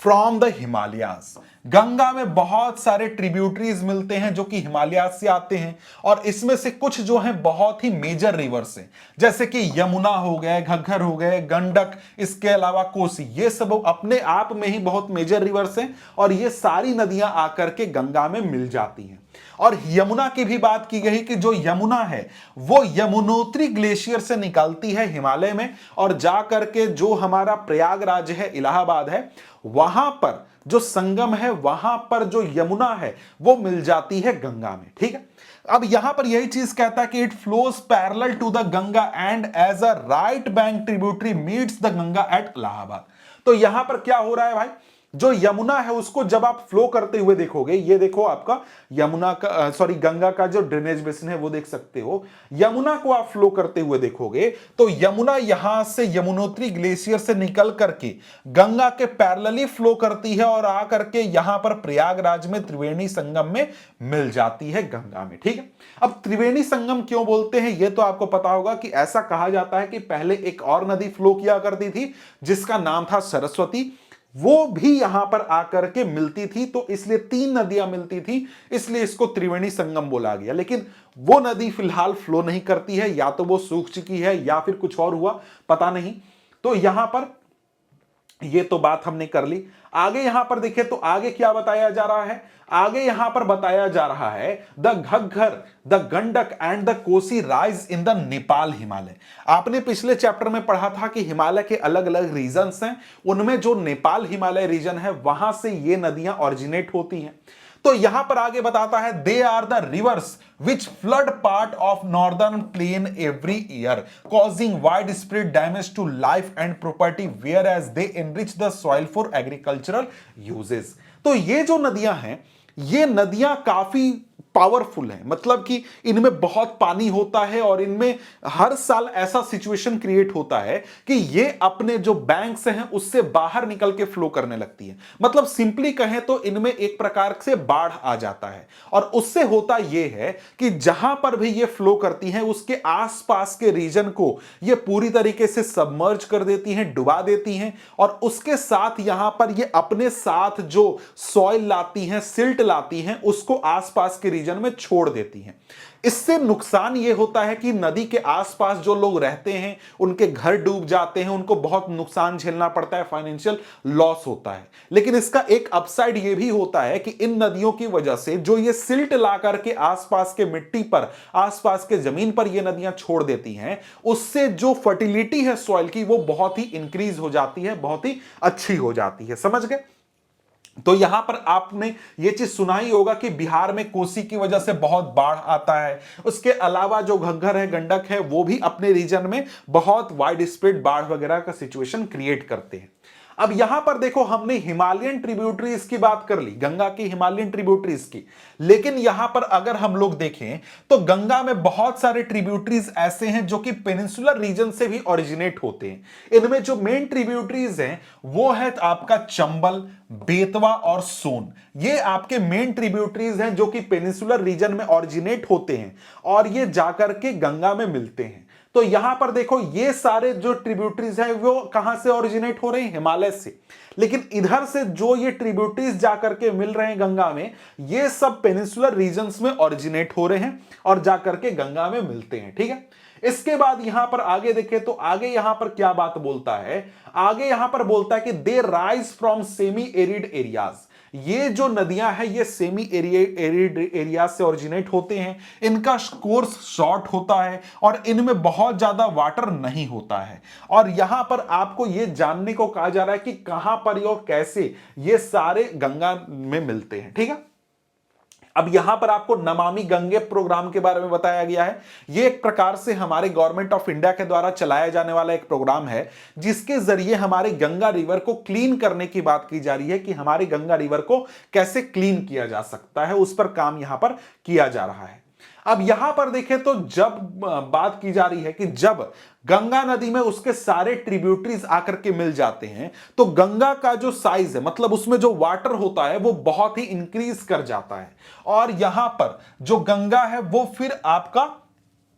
from the Himalayas. Ganga में बहुत सारे ट्रिब्यूटरीज मिलते हैं जो कि हिमालय से आते हैं, और इसमें से कुछ जो हैं बहुत ही मेजर रिवर्स हैं, जैसे कि यमुना हो गए, घग्गर हो गए, गंडक, इसके अलावा कोसी। ये सब अपने आप में ही बहुत मेजर रिवर्स हैं और ये सारी नदियां आकर के गंगा में मिल जाती हैं। और यमुना की भी बात की गई कि जो यमुना है वो यमुनोत्री ग्लेशियर से निकलती है हिमालय में और जा करके जो हमारा प्रयागराज है, इलाहाबाद है, वहां पर जो संगम है, वहां पर जो यमुना है वो मिल जाती है गंगा में। ठीक है, अब यहां पर यही चीज कहता है कि it flows parallel to the Ganga and as a right bank tributary meets the Ganga at Allahabad. तो यहां पर क्या हो रहा है भाई, जो यमुना है उसको जब आप फ्लो करते हुए देखोगे, ये देखो आपका यमुना का गंगा का जो ड्रेनेज बेसिन है वो देख सकते हो, यमुना को आप फ्लो करते हुए देखोगे तो यमुना यहां से यमुनोत्री ग्लेशियर से निकल करके गंगा के पैरेलली फ्लो करती है और आ करके यहां पर प्रयागराज में त्रिवेणी संगम में मिल जाती है गंगा में। ठीक है, अब त्रिवेणी संगम क्यों बोलते हैं ये तो आपको पता होगा कि ऐसा कहा जाता है कि पहले एक और नदी फ्लो किया करती थी जिसका नाम था सरस्वती, वो भी यहां पर आकर के मिलती थी, तो इसलिए 3 नदियां मिलती थी, इसलिए इसको त्रिवेणी संगम बोला गया। लेकिन वो नदी फिलहाल फ्लो नहीं करती है, या तो वो सूख चुकी है या फिर कुछ और हुआ, पता नहीं। तो यहां पर ये तो बात हमने कर ली। आगे यहां पर देखें तो आगे क्या बताया जा रहा है, आगे यहां पर बताया जा रहा है the Ghaggar, the Gandak and the Kosi rise in the Nepal Himalaya. आपने पिछले चैप्टर में पढ़ा था कि हिमालय के अलग अलग रीजन्स हैं, उनमें जो नेपाल हिमालय रीजन है वहां से ये नदियां ऑरिजिनेट होती हैं। तो यहां पर आगे बताता है they are the rivers which flood part of northern plain every year causing widespread damage to life and property whereas they enrich the soil for agricultural uses. तो ये जो नदियां हैं, ये नदियां काफी पावरफुल है, मतलब कि इनमें बहुत पानी होता है और इनमें हर साल ऐसा सिचुएशन क्रिएट होता है कि ये अपने जो बैंक्स हैं उससे बाहर निकल के फ्लो करने लगती है। मतलब सिंपली कहें तो इनमें एक प्रकार से बाढ़ आ जाता है और उससे होता यह है कि जहां पर भी ये फ्लो करती हैं उसके आसपास के रीजन को ये पूरी तरीके से सबमर्ज कर देती हैं, डुबा देती हैं, और उसके साथ यहां पर ये अपने साथ जो सॉइल लाती हैं, सिल्ट लाती हैं, उसको आसपास के रीजन में छोड़ देती हैं। इससे नुकसान यह होता है कि नदी के आसपास जो लोग रहते हैं उनके घर डूब जाते हैं, उनको बहुत नुकसान झेलना पड़ता है, फाइनेंशियल लॉस होता है। लेकिन इसका एक अपसाइड यह भी होता है कि इन नदियों की वजह से जो ये सिल्ट ला करके आसपास के मिट्टी पर, आसपास के जमीन पर ये नदियां छोड़ देती हैं, उससे जो फर्टिलिटी है सॉइल की वो बहुत ही इंक्रीज हो जाती है, बहुत ही अच्छी हो जाती है। समझ गए? तो यहां पर आपने यह चीज सुना ही होगा कि बिहार में कोसी की वजह से बहुत बाढ़ आता है। उसके अलावा जो घग्गर है, गंडक है, वो भी अपने रीजन में बहुत वाइड स्प्रेड बाढ़ वगैरह का सिचुएशन क्रिएट करते हैं। अब यहां पर देखो हमने हिमालयन ट्रिब्यूटरीज की बात कर ली, गंगा की हिमालयन ट्रिब्यूटरीज की, लेकिन यहां पर अगर हम लोग देखें तो गंगा में बहुत सारे ट्रिब्यूटरीज ऐसे हैं जो कि पेनिनसुलर रीजन से भी ओरिजिनेट होते हैं। इनमें जो मेन ट्रिब्यूटरीज हैं वो है आपका चंबल, बेतवा और सोन। ये आपके मेन ट्रिब्यूटरीज हैं जो कि पेनिनसुलर रीजन में ओरिजिनेट होते हैं और ये जाकर के गंगा में मिलते हैं। तो यहां पर देखो ये सारे जो ट्रिब्यूटरीज हैं वो कहां से ओरिजिनेट हो रहे हैं? हिमालय से। लेकिन इधर से जो ये ट्रिब्यूटरीज जाकर के मिल रहे हैं गंगा में, ये सब पेनिनसुलर रीजन्स में ओरिजिनेट हो रहे हैं और जाकर के गंगा में मिलते हैं। ठीक है, इसके बाद यहां पर आगे देखें तो आगे यहां पर क्या बात बोलता है, आगे यहां पर बोलता है कि they rise from semi arid areas. ये जो नदियां हैं ये सेमी एरिड एरिया से ओरिजिनेट होते हैं, इनका कोर्स शॉर्ट होता है और इनमें बहुत ज्यादा वाटर नहीं होता है। और यहां पर आपको ये जानने को कहा जा रहा है कि कहां पर और कैसे ये सारे गंगा में मिलते हैं। ठीक है, अब यहां पर आपको नमामि गंगे प्रोग्राम के बारे में बताया गया है। यह एक प्रकार से हमारे गवर्नमेंट ऑफ इंडिया के द्वारा चलाया जाने वाला एक प्रोग्राम है जिसके जरिए हमारे गंगा रिवर को क्लीन करने की बात की जा रही है कि हमारे गंगा रिवर को कैसे क्लीन किया जा सकता है, उस पर काम यहां पर किया जा रहा है। अब यहां पर देखें तो जब बात की जा रही है कि जब गंगा नदी में उसके सारे ट्रिब्यूटरीज आकर के मिल जाते हैं तो गंगा का जो साइज है, मतलब उसमें जो वाटर होता है वो बहुत ही इंक्रीज कर जाता है और यहां पर जो गंगा है वो फिर आपका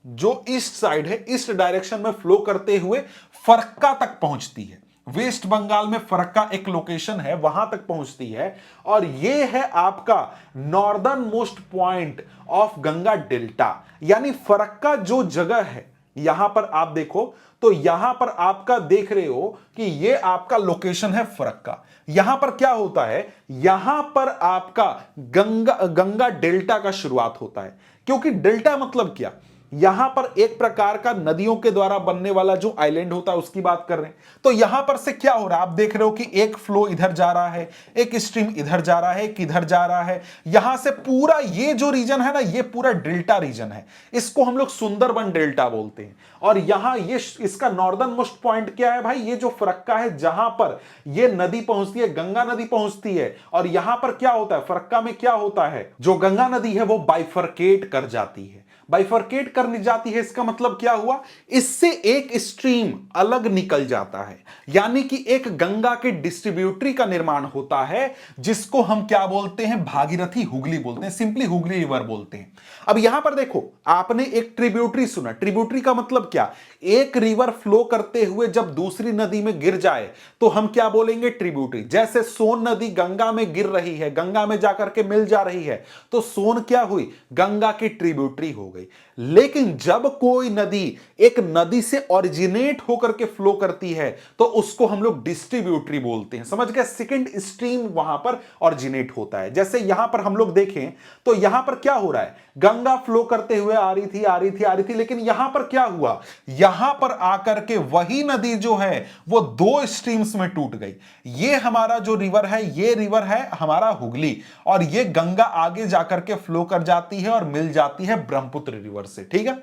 जो ईस्ट साइड है, ईस्ट डायरेक्शन में फ्लो करते हुए फरक्का तक पहुंचती है। वेस्ट बंगाल में फरक्का एक लोकेशन है, वहां तक पहुंचती है और यह है आपका northern most point of Ganga delta. यानी फरक्का जो जगह है यहां पर आप देखो तो यहां पर आपका देख रहे हो कि ये आपका लोकेशन है फरक्का। यहां पर क्या होता है, यहां पर आपका गंगा गंगा डेल्टा का शुरुआत होता है। क्योंकि डेल्टा मतलब क्या, यहां पर एक प्रकार का नदियों के द्वारा बनने वाला जो आइलैंड होता है उसकी बात कर रहे हैं। तो यहां पर से क्या हो रहा है, आप देख रहे हो कि एक फ्लो इधर जा रहा है, एक स्ट्रीम इधर जा रहा है, एक इधर जा रहा है। यहां से पूरा ये जो रीजन है ना, ये पूरा डेल्टा रीजन है, इसको हम लोग सुंदरबन डेल्टा बोलते हैं। और यहां ये इसका नॉर्दर्न मोस्ट पॉइंट क्या है भाई, ये जो फरक्का है जहां पर ये नदी पहुंचती है, गंगा नदी पहुंचती है। और यहां पर क्या होता है, फरक्का में क्या होता है, जो गंगा नदी है वो बाइफरकेट कर जाती है। बाइफरकेट करनी जाती है, इसका मतलब क्या हुआ, इससे एक स्ट्रीम अलग निकल जाता है, यानी कि एक गंगा के डिस्ट्रीब्यूटरी का निर्माण होता है, जिसको हम क्या बोलते हैं, भागीरथी हुगली बोलते हैं, सिंपली हुगली रिवर बोलते हैं। अब यहां पर देखो, आपने एक ट्रिब्यूटरी सुना, ट्रिब्यूटरी का मतलब क्या, एक रिवर फ्लो करते हुए जब दूसरी नदी में गिर जाए तो हम क्या बोलेंगे, ट्रिब्यूटरी। जैसे सोन नदी गंगा में गिर रही है, गंगा में जाकर के मिल जा रही है, तो सोन क्या हुई, गंगा की ट्रिब्यूटरी हो गई। लेकिन जब कोई नदी एक नदी से ओरिजिनेट होकर के फ्लो करती है तो उसको हम लोग डिस्ट्रीब्यूटरी बोलते हैं, समझ गए, सेकंड स्ट्रीम वहां पर ओरिजिनेट होता है। जैसे यहां पर हम लोग देखें तो यहां पर क्या हो रहा है, गंगा फ्लो करते हुए आ रही थी, आ रही थी, आ रही थी, लेकिन यहां पर क्या हुआ, यहां पर आकर के वही नदी जो है वो दो स्ट्रीम्स में टूट गई। ये हमारा जो रिवर है, ये रिवर है हमारा हुगली, और ये गंगा आगे जाकर के फ्लो कर जाती है और मिल जाती है ब्रह्मपुत्र रिवर से, ठीक है।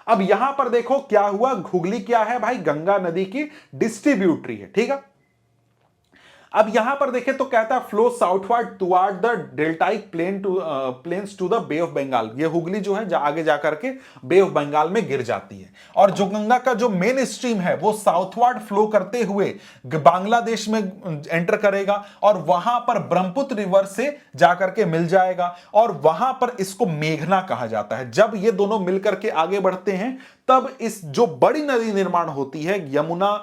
अब यहां पर देखो क्या हुआ, हुगली क्या है भाई, गंगा नदी की डिस्ट्रीब्यूटरी है, ठीक है। अब यहां पर देखें तो कहता है flow southward toward the deltaic plains to the bay of Bengal. ये हुगली जो है आगे जाकर के बे ऑफ बंगाल में गिर जाती है, और जो गंगा का जो मेन स्ट्रीम है वो साउथवर्ड फ्लो करते हुए बांग्लादेश में एंटर करेगा, और वहां पर ब्रह्मपुत्र रिवर से जाकर के मिल जाएगा, और वहां पर इसको मेघना कहा जाता है। जब ये दोनों मिलकर के आगे बढ़ते हैं तब इस जो बड़ी नदी निर्माण होती है, यमुना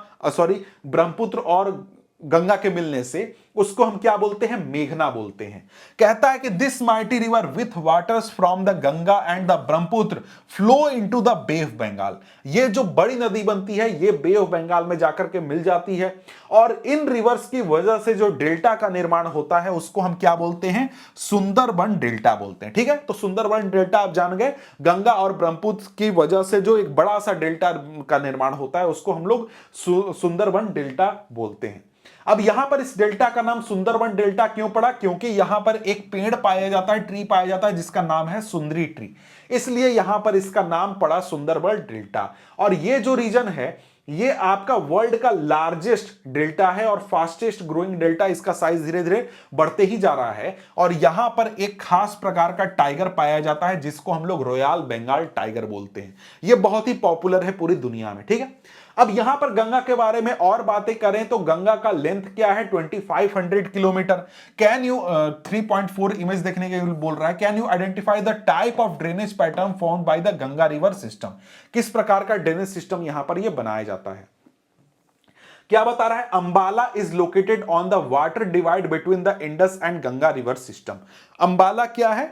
ब्रह्मपुत्र और गंगा के मिलने से, उसको हम क्या बोलते हैं, मेघना बोलते हैं। कहता है कि this mighty river with waters from the Ganga and the Brahmaputra flow into the bay of Bengal. ये जो बड़ी नदी बनती है ये बे ऑफ बंगाल में जाकर के मिल जाती है, और इन रिवर्स की वजह से जो डेल्टा का निर्माण होता है उसको हम क्या बोलते हैं, सुंदरबन डेल्टा बोलते हैं, ठीक है। तो सुंदरबन डेल्टा आप जान गए, गंगा और ब्रह्मपुत्र की वजह से जो एक बड़ा सा डेल्टा का निर्माण होता है उसको हम लोग सुंदरबन डेल्टा बोलते हैं। अब यहां पर इस डेल्टा का नाम सुंदरबन डेल्टा क्यों पड़ा, क्योंकि यहां पर एक पेड़ पाया जाता है, ट्री पाया जाता है, जिसका नाम है सुंदरी ट्री, इसलिए यहां पर इसका नाम पड़ा सुंदरबन डेल्टा। और ये जो रीजन है ये आपका वर्ल्ड का लार्जेस्ट डेल्टा है और फास्टेस्ट ग्रोइंग डेल्टा, इसका साइज धीरे धीरे बढ़ते ही जा रहा है। और यहां पर एक खास प्रकार का टाइगर पाया जाता है जिसको हम लोग रॉयल बंगाल टाइगर बोलते हैं। यह बहुत ही पॉपुलर है पूरी दुनिया में, ठीक है। अब यहां पर गंगा के बारे में और बातें करें तो गंगा का लेंथ क्या है, 2500 किलोमीटर। कैन यू 3.4 इमेज देखने के लिए बोल रहा है, can you identify the type of drainage pattern found by the Ganga river system. किस प्रकार का ड्रेनेज सिस्टम यहां पर यह बनाया जाता है, क्या बता रहा है, Ambala is located on the water divide between the Indus and Ganga river system. Ambala क्या है,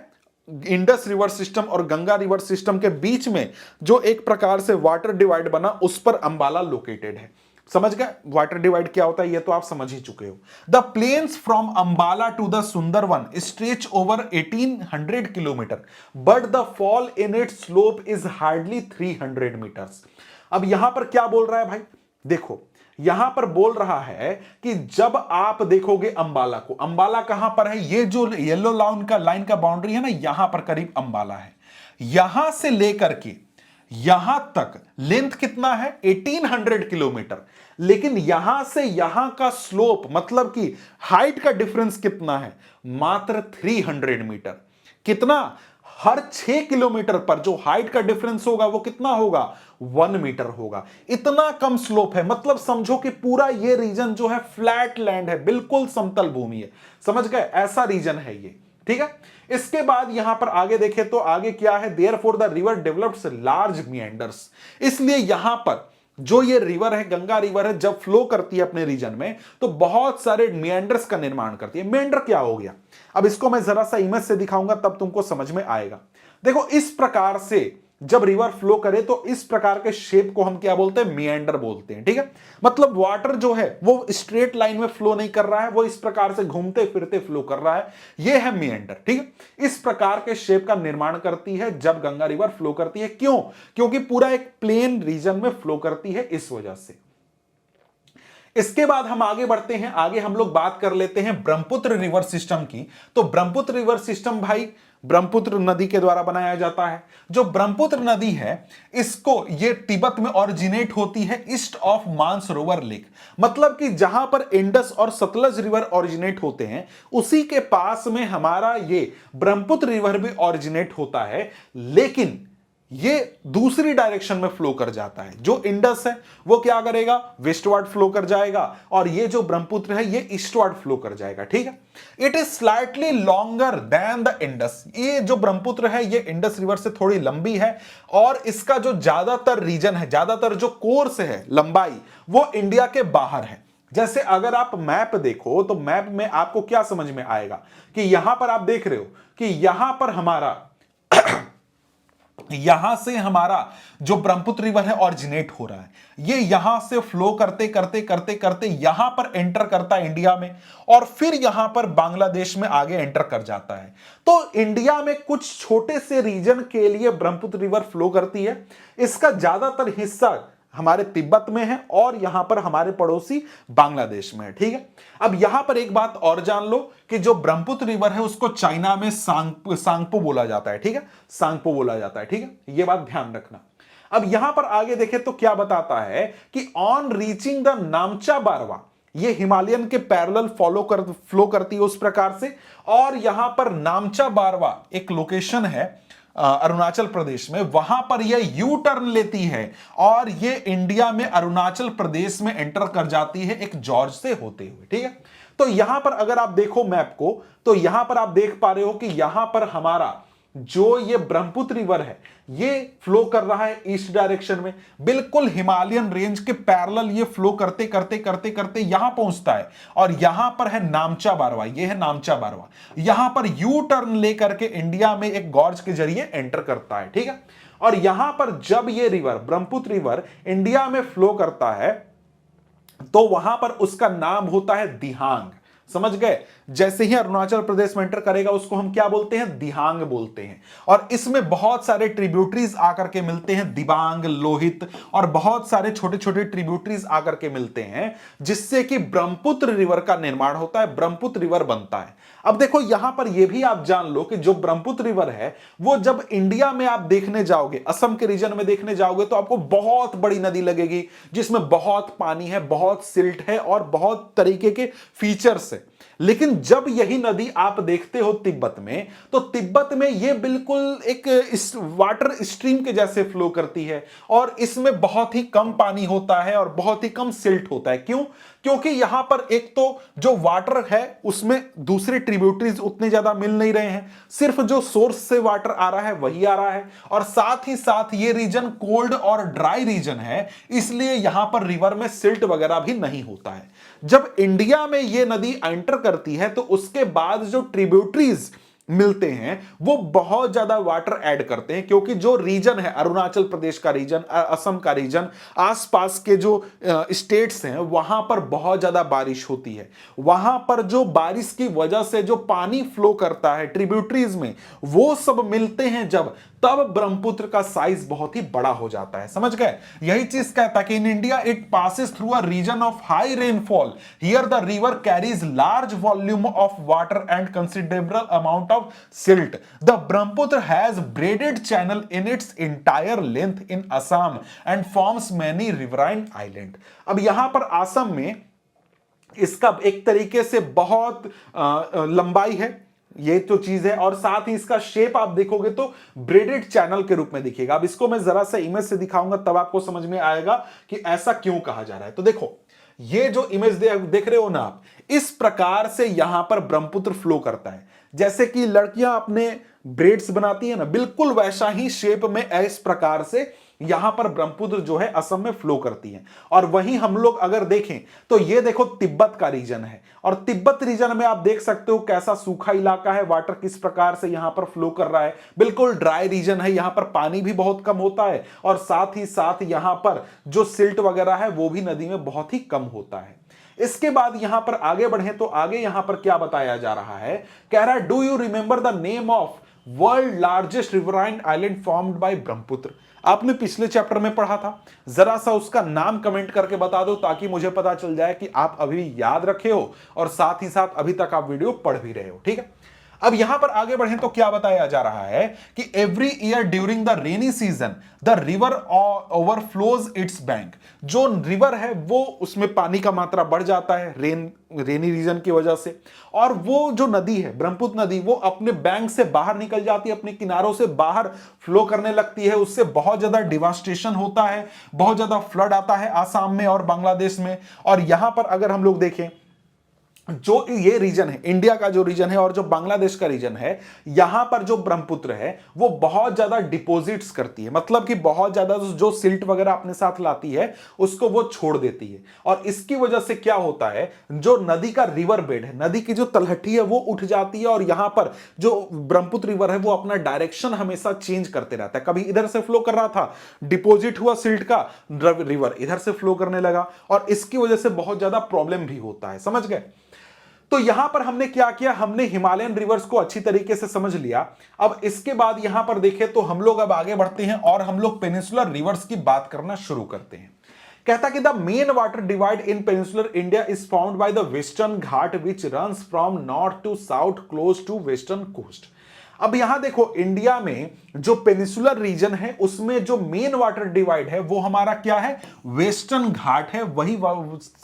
इंडस रिवर सिस्टम और गंगा रिवर सिस्टम के बीच में जो एक प्रकार से वाटर डिवाइड बना उस पर अंबाला लोकेटेड है। समझ गए वाटर डिवाइड क्या होता है, ये तो आप समझ ही चुके हो। The plains from Ambala to the Sundarban stretch over 1800 kilometres, but the fall in its slope is hardly 300 metres. अब यहां पर क्या बोल रहा है भाई, देखो यहां पर बोल रहा है कि जब आप देखोगे अंबाला को, अंबाला कहां पर है, ये जो येलो लाइन का बाउंड्री है ना, यहां पर करीब अंबाला है। यहां से लेकर के यहां तक लेंथ कितना है, 1800 किलोमीटर, लेकिन यहां से यहां का स्लोप मतलब कि हाइट का डिफरेंस कितना है, मात्र 300 मीटर। कितना, हर 6 किलोमीटर पर जो हाइट का डिफरेंस होगा वो कितना होगा, 1 मीटर होगा। इतना कम स्लोप है, मतलब समझो कि पूरा ये रीजन जो है फ्लैट लैंड है, बिल्कुल समतल भूमि है। समझ गए, ऐसा रीजन है ये, ठीक है। इसके बाद यहां पर आगे देखें तो आगे क्या है, therefore the river develops large meanders. इसलिए यहां पर जो ये रिवर है, गंगा रिवर है, जब फ्लो करती है अपने रीजन में तो बहुत सारे मिएंडर्स का निर्माण करती है। मिएंडर क्या हो गया, अब इसको मैं जरा सा इमेज से दिखाऊंगा तब तुमको समझ में आएगा। देखो इस प्रकार से जब रिवर फ्लो करे तो इस प्रकार के शेप को हम क्या बोलते हैं, मिएंडर बोलते हैं। ठीक है, मतलब वाटर जो है वो स्ट्रेट लाइन में फ्लो नहीं कर रहा है, वो इस प्रकार से घूमते फिरते फ्लो कर रहा है, ये है मिएंडर। ठीक है, इस प्रकार के शेप का निर्माण करती है जब गंगा रिवर फ्लो करती है। क्यों? क्योंकि पूरा एक प्लेन रीजन में फ्लो करती है, इस वजह से। इसके बाद हम आगे बढ़ते हैं, आगे हम लोग बात कर लेते हैं ब्रह्मपुत्र रिवर सिस्टम की। तो ब्रह्मपुत्र रिवर सिस्टम भाई ब्रह्मपुत्र नदी के द्वारा बनाया जाता है। जो ब्रह्मपुत्र नदी है इसको ये तिब्बत में ओरिजिनेट होती है, ईस्ट ऑफ मानसरोवर लेक। मतलब कि जहां पर इंडस और सतलज रिवर ओरिजिनेट होते हैं उसी के पास में हमारा ये ब्रह्मपुत्र रिवर भी ओरिजिनेट होता है, लेकिन ये दूसरी डायरेक्शन में फ्लो कर जाता है। जो इंडस है वो क्या करेगा, वेस्टवर्ड फ्लो कर जाएगा, और ये जो ब्रह्मपुत्र है ये ईस्टवर्ड फ्लो कर जाएगा। ठीक है, it is slightly longer than the Indus. ये जो ब्रह्मपुत्र है ये इंडस रिवर से थोड़ी लंबी है, और इसका जो ज्यादातर रीजन है, ज्यादातर जो कोर्स है, लंबाई, वो इंडिया के बाहर है। जैसे अगर आप मैप देखो तो मैप में आपको क्या समझ में आएगा कि यहां पर आप देख रहे हो कि यहां पर हमारा यहां से हमारा जो ब्रह्मपुत्र रिवर है ऑरिजिनेट हो रहा है, ये यहां से फ्लो करते करते करते करते यहां पर एंटर करता है इंडिया में, और फिर यहां पर बांग्लादेश में आगे एंटर कर जाता है। तो इंडिया में कुछ छोटे से रीजन के लिए ब्रह्मपुत्र रिवर फ्लो करती है। इसका ज्यादातर हिस्सा हमारे तिब्बत में है और यहां पर हमारे पड़ोसी बांग्लादेश में है। ठीक है, अब यहां पर एक बात और जान लो कि जो ब्रह्मपुत्र रिवर है उसको चाइना में सांगपो बोला जाता है। ठीक है, सांगपो बोला जाता है। ठीक है, यह बात ध्यान रखना। अब यहां पर आगे देखें तो क्या बताता है कि ऑन रीचिंग द नामचा बारवा, ये हिमालयन के पैरेलल फ्लो करती है उस प्रकार से, और यहां पर नामचा बारवा एक लोकेशन है अरुणाचल प्रदेश में, वहां पर यह यू टर्न लेती है और ये इंडिया में अरुणाचल प्रदेश में एंटर कर जाती है एक जॉर्ज से होते हुए। ठीक है, तो यहां पर अगर आप देखो मैप को तो यहां पर आप देख पा रहे हो कि यहां पर हमारा जो ये ब्रह्मपुत्र रिवर है ये फ्लो कर रहा है ईस्ट डायरेक्शन में, बिल्कुल हिमालयन रेंज के पैरेलल ये फ्लो करते करते करते करते यहां पहुंचता है, और यहां पर है नामचा बारवा, ये है नामचा बारवा, यहां पर यू टर्न लेकर के इंडिया में एक गॉर्ज के जरिए एंटर करता है। ठीक है, और यहां पर जब ये रिवर ब्रह्मपुत्र रिवर इंडिया में फ्लो करता है तो वहां पर उसका नाम होता है दिहांग। समझ गए? जैसे ही अरुणाचल प्रदेश में एंटर करेगा उसको हम क्या बोलते हैं, दिहांग बोलते हैं। और इसमें बहुत सारे ट्रिब्यूटरीज आकर के मिलते हैं, दिबांग, लोहित, और बहुत सारे छोटे छोटे ट्रिब्यूटरीज आकर के मिलते हैं, जिससे कि ब्रह्मपुत्र रिवर का निर्माण होता है, ब्रह्मपुत्र रिवर बनता है। अब देखो यहां पर यह भी आप जान लो कि जो ब्रह्मपुत्र रिवर है वो जब इंडिया में आप देखने जाओगे, असम के रीजन में देखने जाओगे, तो आपको बहुत बड़ी नदी लगेगी जिसमें बहुत पानी है, बहुत सिल्ट है और बहुत तरीके के फीचर्स है। लेकिन जब यही नदी आप देखते हो तिब्बत में, तो तिब्बत में यह बिल्कुल एक इस वाटर स्ट्रीम के जैसे फ्लो करती है, और इसमें बहुत ही कम पानी होता है और बहुत ही कम सिल्ट होता है। क्यों? क्योंकि यहां पर एक तो जो वाटर है उसमें दूसरे ट्रिब्यूटरीज उतने ज्यादा मिल नहीं रहे हैं, सिर्फ जो सोर्स से वाटर आ रहा है वही आ रहा है, और साथ ही साथ ये रीजन कोल्ड और ड्राई रीजन है, इसलिए यहां पर रिवर में सिल्ट वगैरह भी नहीं होता है। जब इंडिया में ये नदी एंटर करती है तो उसके बाद जो ट्रिब्यूटरीज मिलते हैं वो बहुत ज्यादा वाटर ऐड करते हैं, क्योंकि जो रीजन है अरुणाचल प्रदेश का रीजन, असम का रीजन, आसपास के जो स्टेट्स हैं वहां पर बहुत ज्यादा बारिश होती है। वहां पर जो बारिश की वजह से जो पानी फ्लो करता है ट्रिब्यूटरीज में, वो सब मिलते हैं जब, तब ब्रह्मपुत्र का साइज बहुत ही बड़ा हो जाता है। समझ गए? यही चीज कहता है कि in India it passes through a region of high rainfall, here the river carries large volume of water and considerable amount of silt. The Brahmaputra has braided channel in its entire length in Assam and forms many riverine island. अब यहां पर असम में इसका एक तरीके से बहुत लंबाई है ये तो चीज है, और साथ ही इसका शेप आप देखोगे तो ब्रेडेड चैनल के रूप में दिखेगा। अब इसको मैं जरा सा इमेज से दिखाऊंगा तब आपको समझ में आएगा कि ऐसा क्यों कहा जा रहा है। तो देखो ये जो इमेज देख रहे हो ना आप, इस प्रकार से यहां पर ब्रह्मपुत्र फ्लो करता है, जैसे कि लड़कियां अपने ब्रेड्स बनाती है ना, बिल्कुल वैसा ही शेप में इस प्रकार से यहां पर ब्रह्मपुत्र जो है असम में फ्लो करती है। और वहीं हम लोग अगर देखें तो ये देखो तिब्बत का रीजन है, और तिब्बत रीजन में आप देख सकते हो कैसा सूखा इलाका है, वाटर किस प्रकार से यहां पर फ्लो कर रहा है, बिल्कुल ड्राई रीजन है, यहां पर पानी भी बहुत कम होता है, और साथ ही साथ यहां पर जो सिल्ट वगैरह है वो भी नदी में बहुत ही कम होता है। इसके बाद यहां पर आगे बढ़े तो आगे यहां पर क्या बताया जा रहा है, कह रहा है do you remember the name of world largest riverine island formed by Brahmaputra. आपने पिछले चैप्टर में पढ़ा था, जरा सा उसका नाम कमेंट करके बता दो ताकि मुझे पता चल जाए कि आप अभी याद रखे हो और साथ ही साथ अभी तक आप वीडियो पढ़ भी रहे हो। ठीक है, अब यहां पर आगे बढ़े तो क्या बताया जा रहा है कि every year during the rainy season the river overflows it's bank. जो रिवर है वो उसमें पानी का मात्रा बढ़ जाता है रेनी रीजन की वजह से, और वो जो नदी है ब्रह्मपुत्र नदी वो अपने बैंक से बाहर निकल जाती है, अपने किनारों से बाहर फ्लो करने लगती है। उससे बहुत ज्यादा डिवास्टेशन होता है, बहुत ज्यादा फ्लड आता है आसाम में और बांग्लादेश में। और यहां पर अगर हम लोग देखें जो ये रीजन है इंडिया का जो रीजन है और जो बांग्लादेश का रीजन है, यहां पर जो ब्रह्मपुत्र है वो बहुत ज्यादा डिपॉजिट्स करती है, मतलब कि बहुत ज्यादा जो सिल्ट वगैरह अपने साथ लाती है उसको वो छोड़ देती है। और इसकी वजह से क्या होता है, जो नदी का रिवर बेड है, नदी की जो तलहटी है वो उठ जाती है, और यहां पर जो ब्रह्मपुत्र रिवर है वो अपना डायरेक्शन हमेशा चेंज करते रहता है। कभी इधर से फ्लो कर रहा था, डिपॉजिट हुआ सिल्ट का, रिवर इधर से फ्लो करने लगा, और इसकी वजह से बहुत ज्यादा प्रॉब्लम भी होता है। समझ गए? तो यहां पर हमने क्या किया, हमने हिमालयन रिवर्स को अच्छी तरीके से समझ लिया। अब इसके बाद यहां पर देखें तो हम लोग अब आगे बढ़ते हैं और हम लोग पेनिनसुलर रिवर्स की बात करना शुरू करते हैं। कहता कि the main water divide in peninsular India is found by the western Ghat which runs from north to south close to western coast. अब यहां देखो इंडिया में जो पेनिनसुलर रीजन है उसमें जो मेन वाटर डिवाइड है वो हमारा क्या है, वेस्टर्न घाट है, वही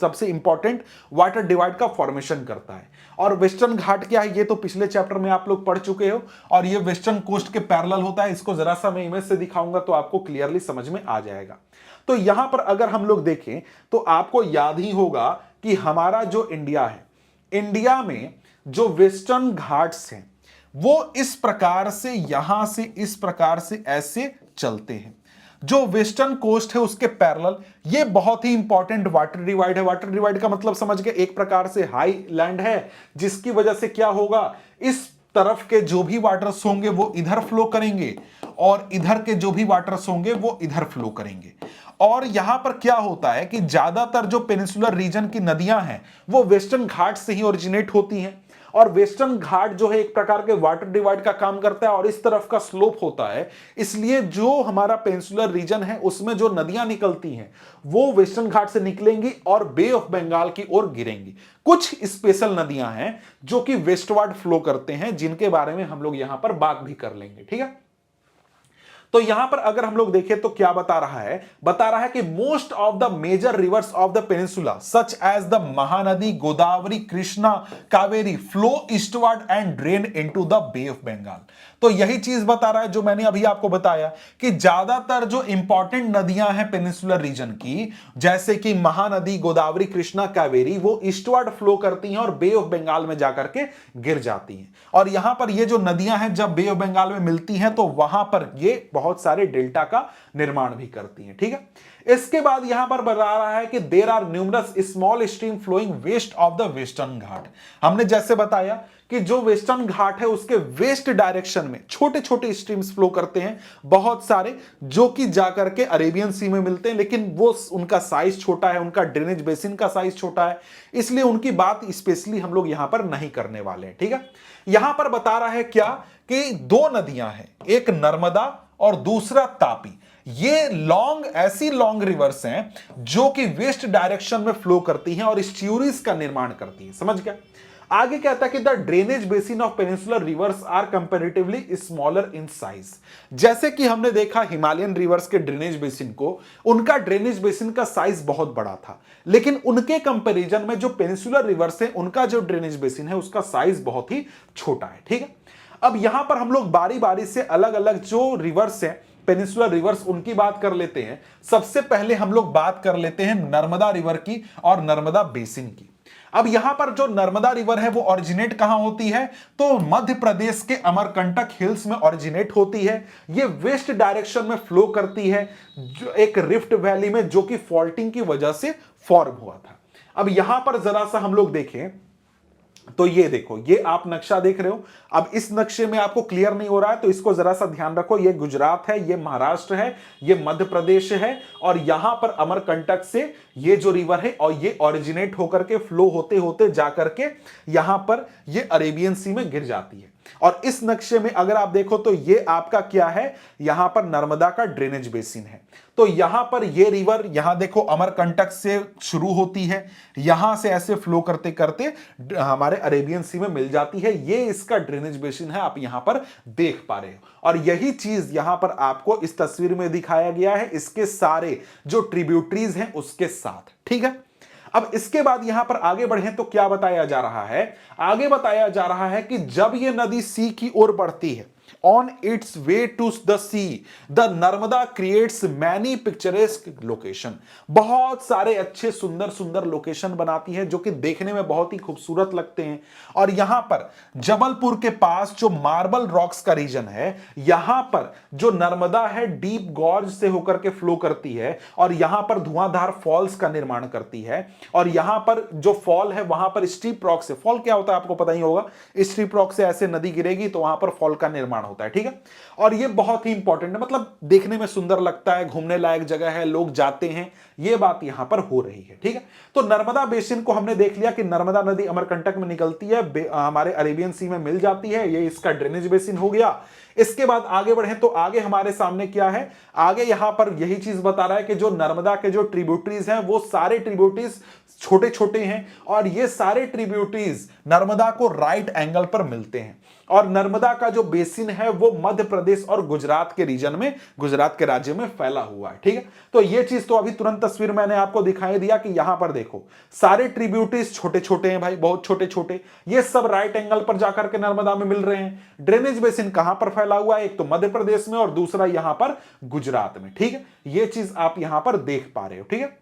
सबसे इंपॉर्टेंट वाटर डिवाइड का फॉर्मेशन करता है। और वेस्टर्न घाट क्या है ये तो पिछले चैप्टर में आप लोग पढ़ चुके हो, और ये वेस्टर्न कोस्ट के पैरेलल होता है। इसको जरा सा मैं इमेज से दिखाऊंगा तो आपको क्लियरली समझ में आ जाएगा। तो यहां पर अगर हम लोग देखें तो आपको याद ही होगा कि हमारा जो इंडिया है, इंडिया में जो वेस्टर्न घाट्स हैं वो इस प्रकार से यहां से इस प्रकार से ऐसे चलते हैं। जो वेस्टर्न कोस्ट है उसके पैरेलल ये बहुत ही इंपॉर्टेंट वाटर डिवाइड है। वाटर डिवाइड का मतलब समझ गए, एक प्रकार से हाई लैंड है जिसकी वजह से क्या होगा, इस तरफ के जो भी वाटर्स होंगे वो इधर फ्लो करेंगे, और इधर के जो भी वाटर्स होंगे वो इधर फ्लो करेंगे। और यहां पर क्या होता है कि ज्यादातर जो पेनिनसुलर रीजन की नदियां हैं वो वेस्टर्न घाट से ही ओरिजिनेट होती हैं, और वेस्टर्न घाट जो है एक प्रकार के वाटर डिवाइड का काम करता है और इस तरफ का स्लोप होता है। इसलिए जो हमारा पेनिनसुलर रीजन है उसमें जो नदियां निकलती हैं वो वेस्टर्न घाट से निकलेंगी और बे ऑफ बंगाल की ओर गिरेंगी। कुछ स्पेशल नदियां हैं जो कि वेस्टवर्ड फ्लो करते हैं, जिनके बारे में हम लोग यहां पर बात भी कर लेंगे। ठीक है, तो यहां पर अगर हम लोग देखें तो क्या बता रहा है कि most of the major rivers of the peninsula such as the Mahanadi, Godavari, Krishna, Kaveri flow eastward and drain into the bay of Bengal. तो यही चीज बता रहा है जो मैंने अभी आपको बताया कि ज्यादातर जो इंपॉर्टेंट नदियां हैं पेनिनसुलर रीजन की, जैसे कि महानदी, गोदावरी, कृष्णा, कावेरी, वो ईस्टवर्ड फ्लो करती हैं और बे ऑफ बंगाल में जाकर के गिर जाती हैं। और यहां पर ये जो नदियां हैं जब बे ऑफ बंगाल में मिलती हैं तो वहां पर ये बहुत सारे डेल्टा का निर्माण भी करती हैं। ठीक है, इसके बाद यहां पर बता रहा है कि there are numerous small stream flowing west of the western Ghat. हमने जैसे बताया कि जो वेस्टर्न घाट है उसके वेस्ट डायरेक्शन में छोटे छोटे स्ट्रीम्स फ्लो करते हैं बहुत सारे, जो कि जाकर के अरेबियन सी में मिलते हैं, लेकिन वो उनका साइज छोटा है, उनका ड्रेनेज बेसिन का साइज छोटा है, इसलिए उनकी बात स्पेशली हम लोग यहां पर नहीं करने वाले हैं। ठीक है, यहां पर बता रहा है क्या कि दो नदियां हैं, एक नर्मदा और दूसरा तापी। ये ऐसी लॉन्ग रिवर्स हैं जो कि वेस्ट डायरेक्शन में फ्लो करती हैं और स्ट्यूरीज का निर्माण करती हैं। समझ गया? आगे कहता है कि the drainage basin of peninsular rivers are comparatively smaller in size. जैसे कि हमने देखा हिमालयन रिवर्स के ड्रेनेज बेसिन को, उनका ड्रेनेज बेसिन का साइज बहुत बड़ा था, लेकिन उनके कंपैरिजन में जो पेनिनसुलर रिवर्स है उनका जो ड्रेनेज बेसिन है उसका साइज बहुत ही छोटा है। ठीक है, अब यहां पर हम लोग बारी बारी से अलग अलग जो रिवर्स हैं पेनिनसुलर रिवर्स उनकी बात कर लेते हैं। सबसे पहले हम लोग बात कर लेते हैं नर्मदा रिवर की और नर्मदा बेसिन की। अब यहां पर जो नर्मदा रिवर है वो ओरिजिनेट कहां होती है, तो मध्य प्रदेश के अमरकंटक हिल्स में ओरिजिनेट होती है। ये वेस्ट डायरेक्शन में फ्लो करती है, जो एक रिफ्ट वैली में, जो कि फॉल्टिंग की वजह से फॉर्म हुआ था। अब यहां पर जरा सा हम लोग देखें तो ये देखो, ये आप नक्शा देख रहे हो। अब इस नक्शे में आपको क्लियर नहीं हो रहा है तो इसको जरा सा ध्यान रखो। ये गुजरात है, ये महाराष्ट्र है, ये मध्य प्रदेश है, और यहां पर अमरकंटक से ये जो रिवर है और ये ओरिजिनेट होकर के फ्लो होते होते जाकर के यहां पर ये अरेबियन सी में गिर जाती है। और इस नक्शे में अगर आप देखो तो ये आपका क्या है, यहां पर नर्मदा का ड्रेनेज बेसिन है। तो यहां पर ये रिवर, यहां देखो अमरकंटक से शुरू होती है, यहां से ऐसे फ्लो करते करते हमारे अरेबियन सी में मिल जाती है। ये इसका ड्रेनेज बेसिन है, आप यहां पर देख पा रहे हो। और यही चीज यहां पर आपको इस तस्वीर में दिखाया गया है, इसके सारे जो ट्रिब्यूटरीज हैं उसके साथ, ठीक है। अब इसके बाद यहां पर आगे बढ़े तो क्या बताया जा रहा है, आगे बताया जा रहा है कि जब यह नदी सी की ओर बढ़ती है, on its way to the sea, the Narmada creates many picturesque location। बहुत सारे अच्छे सुंदर सुंदर लोकेशन बनाती है जो कि देखने में बहुत ही खूबसूरत लगते हैं। और यहां पर जबलपुर के पास जो मार्बल रॉक्स का रीजन है, यहां पर जो नर्मदा है डीप गॉर्ज से होकर के फ्लो करती है और यहां पर धुआंधार फॉल्स का निर्माण करती है। और यहां पर जो फॉल है वहां पर स्टीप रॉक से, फॉल क्या होता है आपको पता ही होगा, स्टीप रॉक से ऐसे नदी गिरेगी तो वहां पर फॉल का निर्माण होता है, ठीक है। और ये बहुत ही इंपॉर्टेंट है, मतलब देखने में सुंदर लगता है, घूमने लायक जगह है, लोग जाते हैं, ये बात यहां पर हो रही है, ठीक है। तो नर्मदा बेसिन को हमने देख लिया कि नर्मदा नदी अमरकंटक में निकलती है, हमारे अरेबियन सी में मिल जाती है, ये इसका ड्रेनेज बेसिन हो गया। इसके बाद आगे बढ़े तो आगे हमारे सामने क्या है, आगे यहां पर यही चीज बता रहा है कि जो नर्मदा के जो ट्रिब्यूटरीज हैं वो सारे ट्रिब्यूटरीज छोटे छोटे हैं और ये सारे ट्रिब्यूटरीज नर्मदा को राइट एंगल पर मिलते हैं। और नर्मदा का जो बेसिन है वो मध्य प्रदेश और गुजरात के रीजन में, गुजरात के राज्य में फैला हुआ है, ठीक है। तो ये चीज तो अभी तुरंत तस्वीर मैंने आपको दिखाई दिया कि यहां पर देखो सारे ट्रिब्यूटरीज छोटे छोटे हैं भाई, बहुत छोटे छोटे, ये सब राइट एंगल पर जाकर के नर्मदा में मिल रहे हैं। ड्रेनेज बेसिन कहां पर फैला हुआ है, एक तो मध्य प्रदेश में और दूसरा यहां पर गुजरात में, ठीक है। ये चीज आप यहां पर देख पा रहे हो, ठीक है।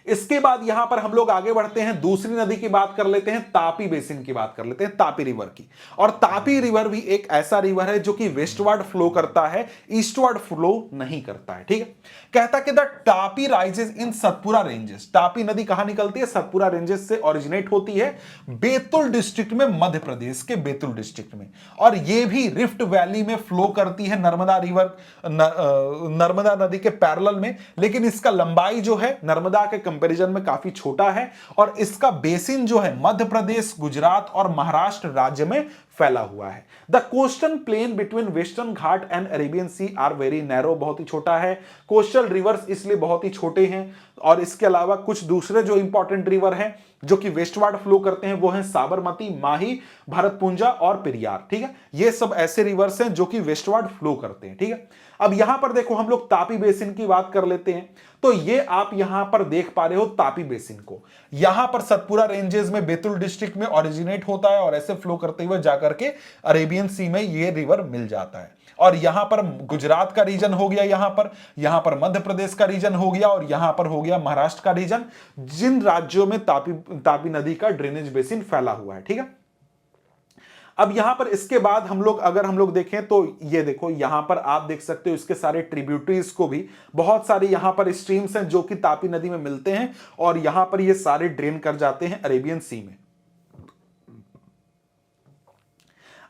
इसके बाद यहां पर हम लोग आगे बढ़ते हैं, दूसरी नदी की बात कर लेते हैं, तापी बेसिन की बात कर लेते हैं, तापी रिवर की। और तापी रिवर भी एक ऐसा रिवर है जो कि वेस्टवर्ड फ्लो करता है, ईस्टवर्ड फ्लो नहीं करता है, ठीक है। कहता कि the Tapi rises in Satpura ranges. Tapi नदी कहां निकलती है, सतपुरा रेंजेस से ओरिजिनेट होती है, बैतूल डिस्ट्रिक्ट में, मध्य प्रदेश के बैतूल डिस्ट्रिक्ट में। और यह भी रिफ्ट वैली में फ्लो करती है नर्मदा रिवर, नर्मदा नदी के पैरेलल में, लेकिन इसका लंबाई जो है नर्मदा के कंपैरिजन में काफी छोटा है। और इसका बेसिन जो है मध्य प्रदेश, गुजरात और महाराष्ट्र राज्य में फैला हुआ है। The coastal plain between western Ghat and Arabian sea are very narrow, बहुत ही छोटा है। कोस्टल रिवर्स इसलिए बहुत ही छोटे हैं। और इसके अलावा कुछ दूसरे जो इंपॉर्टेंट रिवर हैं जो कि वेस्टवर्ड फ्लो करते हैं वो हैं साबरमती, माही, भरतपुंजा और पेरियार, ठीक है। ये सब ऐसे रिवर्स हैं जो कि वेस्टवर्ड फ्लो करते हैं, ठीक है। अब यहां पर देखो हम लोग तापी बेसिन की बात कर लेते हैं। तो ये आप यहां पर देख पा रहे हो तापी बेसिन को, यहां पर सतपुरा रेंजेस में बैतूल डिस्ट्रिक्ट में ओरिजिनेट होता है और ऐसे फ्लो करते हुए जाकर के अरेबियन सी में ये रिवर मिल जाता है। और यहां पर गुजरात का रीजन हो गया, यहां पर मध्य प्रदेश का रीजन हो गया और यहां पर हो गया महाराष्ट्र का रीजन, जिन राज्यों में तापी नदी का ड्रेनेज बेसिन फैला हुआ है, ठीक है। अब यहां पर इसके बाद अगर हम लोग देखें तो ये देखो यहां पर आप देख सकते हो इसके सारे ट्रिब्यूटरीज को भी, बहुत सारे यहां पर स्ट्रीम्स हैं जो कि तापी नदी में मिलते हैं और यहां पर ये सारे ड्रेन कर जाते हैं अरेबियन सी में।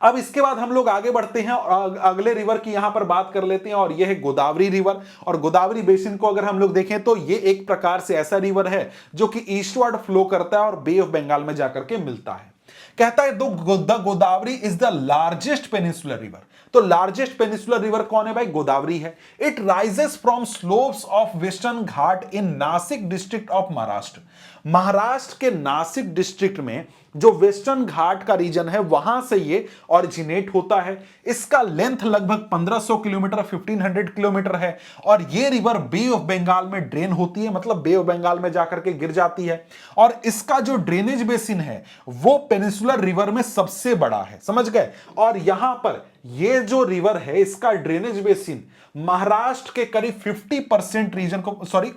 अब इसके बाद हम लोग आगे बढ़ते हैं और अगले रिवर की यहां पर बात कर लेते हैं और यह है गोदावरी रिवर। और गोदावरी बेसिन को अगर हम लोग देखें तो यह एक प्रकार से ऐसा रिवर है जो कि ईस्टवर्ड फ्लो करता है और बे ऑफ बंगाल में जाकर के मिलता है। कहता है the Godavari is the largest peninsular river. तो लार्जेस्ट पेनिसुलर रिवर कौन है भाई, गोदावरी है। It rises from slopes of western Ghat in Nashik district of Maharashtra. Maharashtra के नासिक डिस्ट्रिक्ट में जो वेस्टर्न घाट का रीजन है वहां से ये ओरिजिनेट होता है। इसका लेंथ लगभग 1500 किलोमीटर 1500 किलोमीटर है और ये रिवर बे ऑफ बंगाल में ड्रेन होती है, मतलब बे ऑफ बंगाल में जाकर के गिर जाती है। और इसका जो ड्रेनेज बेसिन है वो पेनिसुलर रिवर में सबसे बड़ा है, समझ गए। और यहां पर ये जो रिवर है इसका ड्रेनेज बेसिन महाराष्ट्र के करीब 50% रीजन को, सॉरी,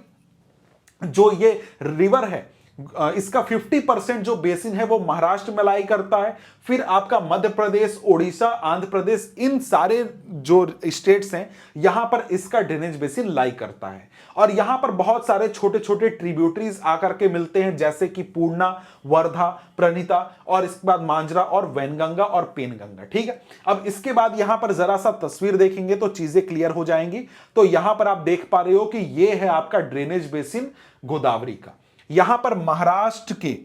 जो ये रिवर है इसका 50% जो बेसिन है वो महाराष्ट्र में लाई करता है। फिर आपका मध्य प्रदेश, ओडिशा, आंध्र प्रदेश, इन सारे जो स्टेट्स हैं यहां पर इसका ड्रेनेज बेसिन लाई करता है। और यहां पर बहुत सारे छोटे छोटे ट्रिब्यूटरीज आकर के मिलते हैं, जैसे कि पूर्णा, वर्धा, प्रणिता, और इसके बाद मांजरा और वैनगंगा और पेनगंगा। ठीक है, अब इसके बाद यहां पर जरा सा तस्वीर देखेंगे तो चीजें क्लियर हो जाएंगी। तो यहां पर आप देख पा रहे हो कि यह है आपका ड्रेनेज बेसिन गोदावरी का। यहां पर महाराष्ट्र के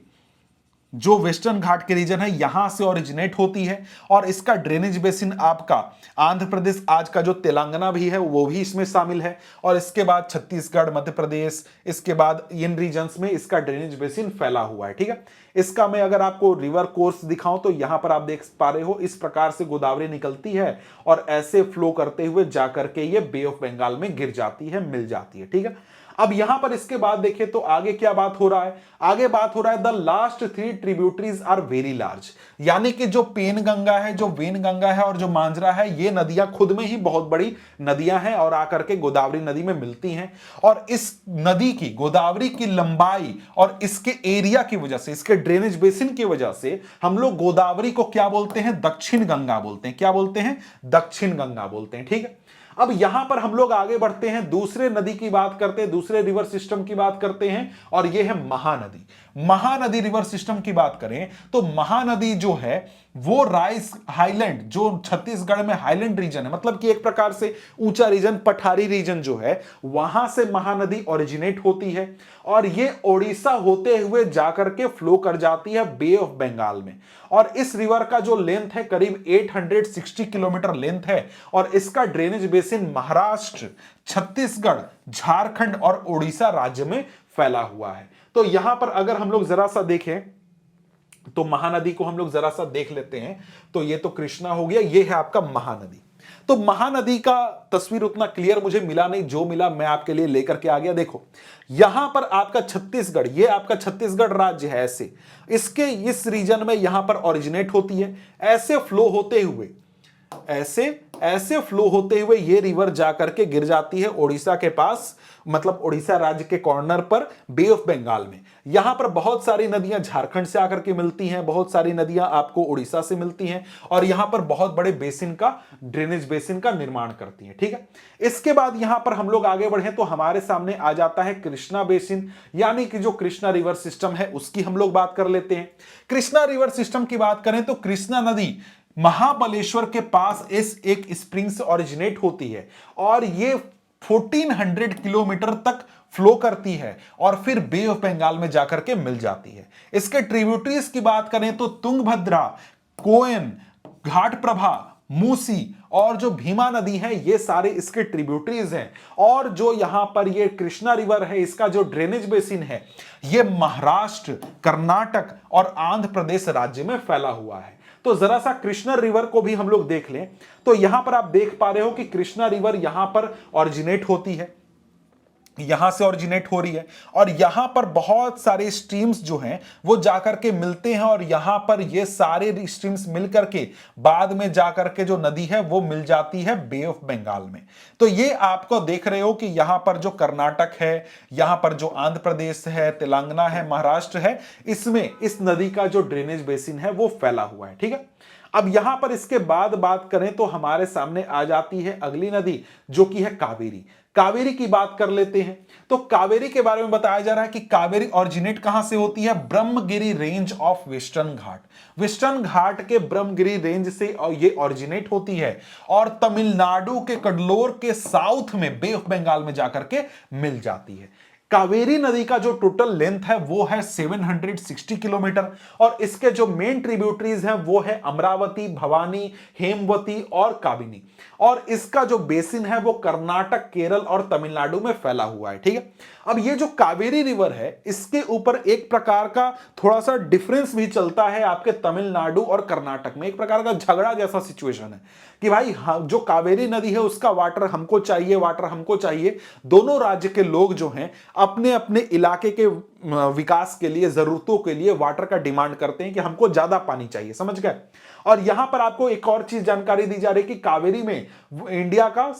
जो वेस्टर्न घाट के रीजन है यहां से ओरिजिनेट होती है, और इसका ड्रेनेज बेसिन आपका आंध्र प्रदेश, आज का जो तेलंगाना भी है वो भी इसमें शामिल है, और इसके बाद छत्तीसगढ़, मध्य प्रदेश, इसके बाद इन रीजन्स में इसका ड्रेनेज बेसिन फैला हुआ है। ठीक है, इसका मैं अगर आपको रिवर कोर्स दिखाऊं तो यहां पर आप देख पा रहे हो इस प्रकार से गोदावरी निकलती है और ऐसे फ्लो करते हुए जाकर के ये बे ऑफ बंगाल में गिर जाती है, मिल जाती है। ठीक है, अब यहां पर इसके बाद देखें तो आगे क्या बात हो रहा है, आगे बात हो रहा है the last 3 tributaries are very large, यानी कि जो पेनगंगा है, जो वेनगंगा है और जो मांजरा है, ये नदियां खुद में ही बहुत बड़ी नदियां हैं और आकर के गोदावरी नदी में मिलती हैं। और इस नदी की, गोदावरी की लंबाई और इसके एरिया की वजह से, इसके ड्रेनेज बेसिन की वजह से हम लोग गोदावरी को क्या बोलते हैं, दक्षिण गंगा बोलते हैं। क्या बोलते हैं, दक्षिण गंगा बोलते हैं। ठीक है, अब यहां पर हम लोग आगे बढ़ते हैं, दूसरे नदी की बात करते हैं, दूसरे रिवर सिस्टम की बात करते हैं, और यह है महानदी। महानदी रिवर सिस्टम की बात करें तो महानदी जो है वो राइस हाईलैंड, जो छत्तीसगढ़ में हाईलैंड रीजन है, मतलब कि एक प्रकार से ऊंचा रीजन, पठारी रीजन जो है, वहां से महानदी ओरिजिनेट होती है और ये ओडिशा होते हुए जाकर के फ्लो कर जाती है बे ऑफ बंगाल में। और इस रिवर का जो लेंथ है करीब 860 किलोमीटर लेंथ है, और इसका ड्रेनेज बेसिन महाराष्ट्र, छत्तीसगढ़, झारखंड और ओडिशा राज्य में फैला हुआ है। तो यहां पर अगर हम लोग जरा सा देखें तो महानदी को हम लोग जरा सा देख लेते हैं, तो ये तो कृष्णा हो गया, ये है आपका महानदी। तो महानदी का तस्वीर उतना क्लियर मुझे मिला नहीं, जो मिला मैं आपके लिए लेकर के आ गया। देखो यहां पर आपका छत्तीसगढ़, ये आपका छत्तीसगढ़ राज्य है, ऐसे इसके इस रीजन में यहां पर ओरिजिनेट होती है, ऐसे फ्लो होते हुए, ऐसे फ्लो होते हुए ये रिवर जाकर के गिर जाती है ओडिशा के पास, मतलब ओडिशा राज्य के कॉर्नर पर बे ऑफ बंगाल में। यहां पर बहुत सारी नदियां झारखंड से आकर के मिलती हैं, बहुत सारी नदियां आपको ओडिशा से मिलती हैं, और यहां पर बहुत बड़े बेसिन का, ड्रेनेज बेसिन का निर्माण करती हैं। ठीक है, इसके बाद यहां पर हम लोग आगे बढ़े तो हमारे सामने आ जाता है कृष्णा बेसिन, यानी कि जो कृष्णा रिवर सिस्टम है उसकी हम लोग बात कर लेते हैं। कृष्णा रिवर सिस्टम की बात करें तो कृष्णा नदी महाबलेश्वर के पास इस एक स्प्रिंग से ओरिजिनेट होती है, और ये 1400 किलोमीटर तक फ्लो करती है और फिर बे ऑफ बंगाल में जाकर के मिल जाती है। इसके ट्रिब्यूटरीज की बात करें तो तुंगभद्रा, कोयन, घाटप्रभा, मूसी और जो भीमा नदी है, ये सारे इसके ट्रिब्यूटरीज हैं। और जो यहां पर ये कृष्णा रिवर है, इसका जो ड्रेनेज बेसिन है, ये महाराष्ट्र, कर्नाटक और आंध्र प्रदेश राज्य में फैला हुआ है। तो जरा सा कृष्णा रिवर को भी हम लोग देख लें तो यहां पर आप देख पा रहे हो कि कृष्णा रिवर यहां पर ओरिजिनेट होती है, यहां से ओरिजिनेट हो रही है, और यहां पर बहुत सारे स्ट्रीम्स जो हैं वो जाकर के मिलते हैं, और यहां पर ये सारे स्ट्रीम्स मिलकर के बाद में जाकर के जो नदी है वो मिल जाती है बे ऑफ बंगाल में। तो ये आपको देख रहे हो कि यहां पर जो कर्नाटक है, यहां पर जो आंध्र प्रदेश है, तेलंगाना है, महाराष्ट्र है, इसमें इस नदी का जो ड्रेनेज बेसिन है वो फैला हुआ है। ठीक है, अब यहां पर इसके बाद बात करें तो हमारे सामने आ जाती है अगली नदी जो कि है कावेरी। कावेरी की बात कर लेते हैं तो कावेरी के बारे में बताया जा रहा है कि कावेरी ओरिजिनेट कहां से होती है, Brahmagiri range of western Ghat, western Ghat के ब्रह्मगिरी रेंज से ये ओरिजिनेट होती है, और तमिलनाडु के कडलोर के साउथ में बे ऑफ बंगाल में जाकर के मिल जाती है। कावेरी नदी का जो टोटल लेंथ है वो है 760 किलोमीटर, और इसके जो मेन ट्रिब्यूटरीज हैं वो है अमरावती, भवानी, हेमवती और काबिनी, और इसका जो बेसिन है वो कर्नाटक, केरल और तमिलनाडु में फैला हुआ है। ठीक है, अब ये जो कावेरी रिवर है इसके ऊपर एक प्रकार का थोड़ा सा डिफरेंस भी चलता है आपके तमिलनाडु और कर्नाटक में, एक प्रकार का झगड़ा जैसा सिचुएशन है कि भाई जो कावेरी नदी है उसका वाटर हमको चाहिए, वाटर हमको चाहिए। दोनों राज्य के लोग जो हैं अपने अपने इलाके के विकास के लिए, जरूरतों के लिए वाटर का डिमांड करते हैं कि हमको ज्यादा पानी चाहिए, समझ गए। और यहां पर आपको एक और चीज जानकारी दी जा रही है कि कावेरी में इंडिया का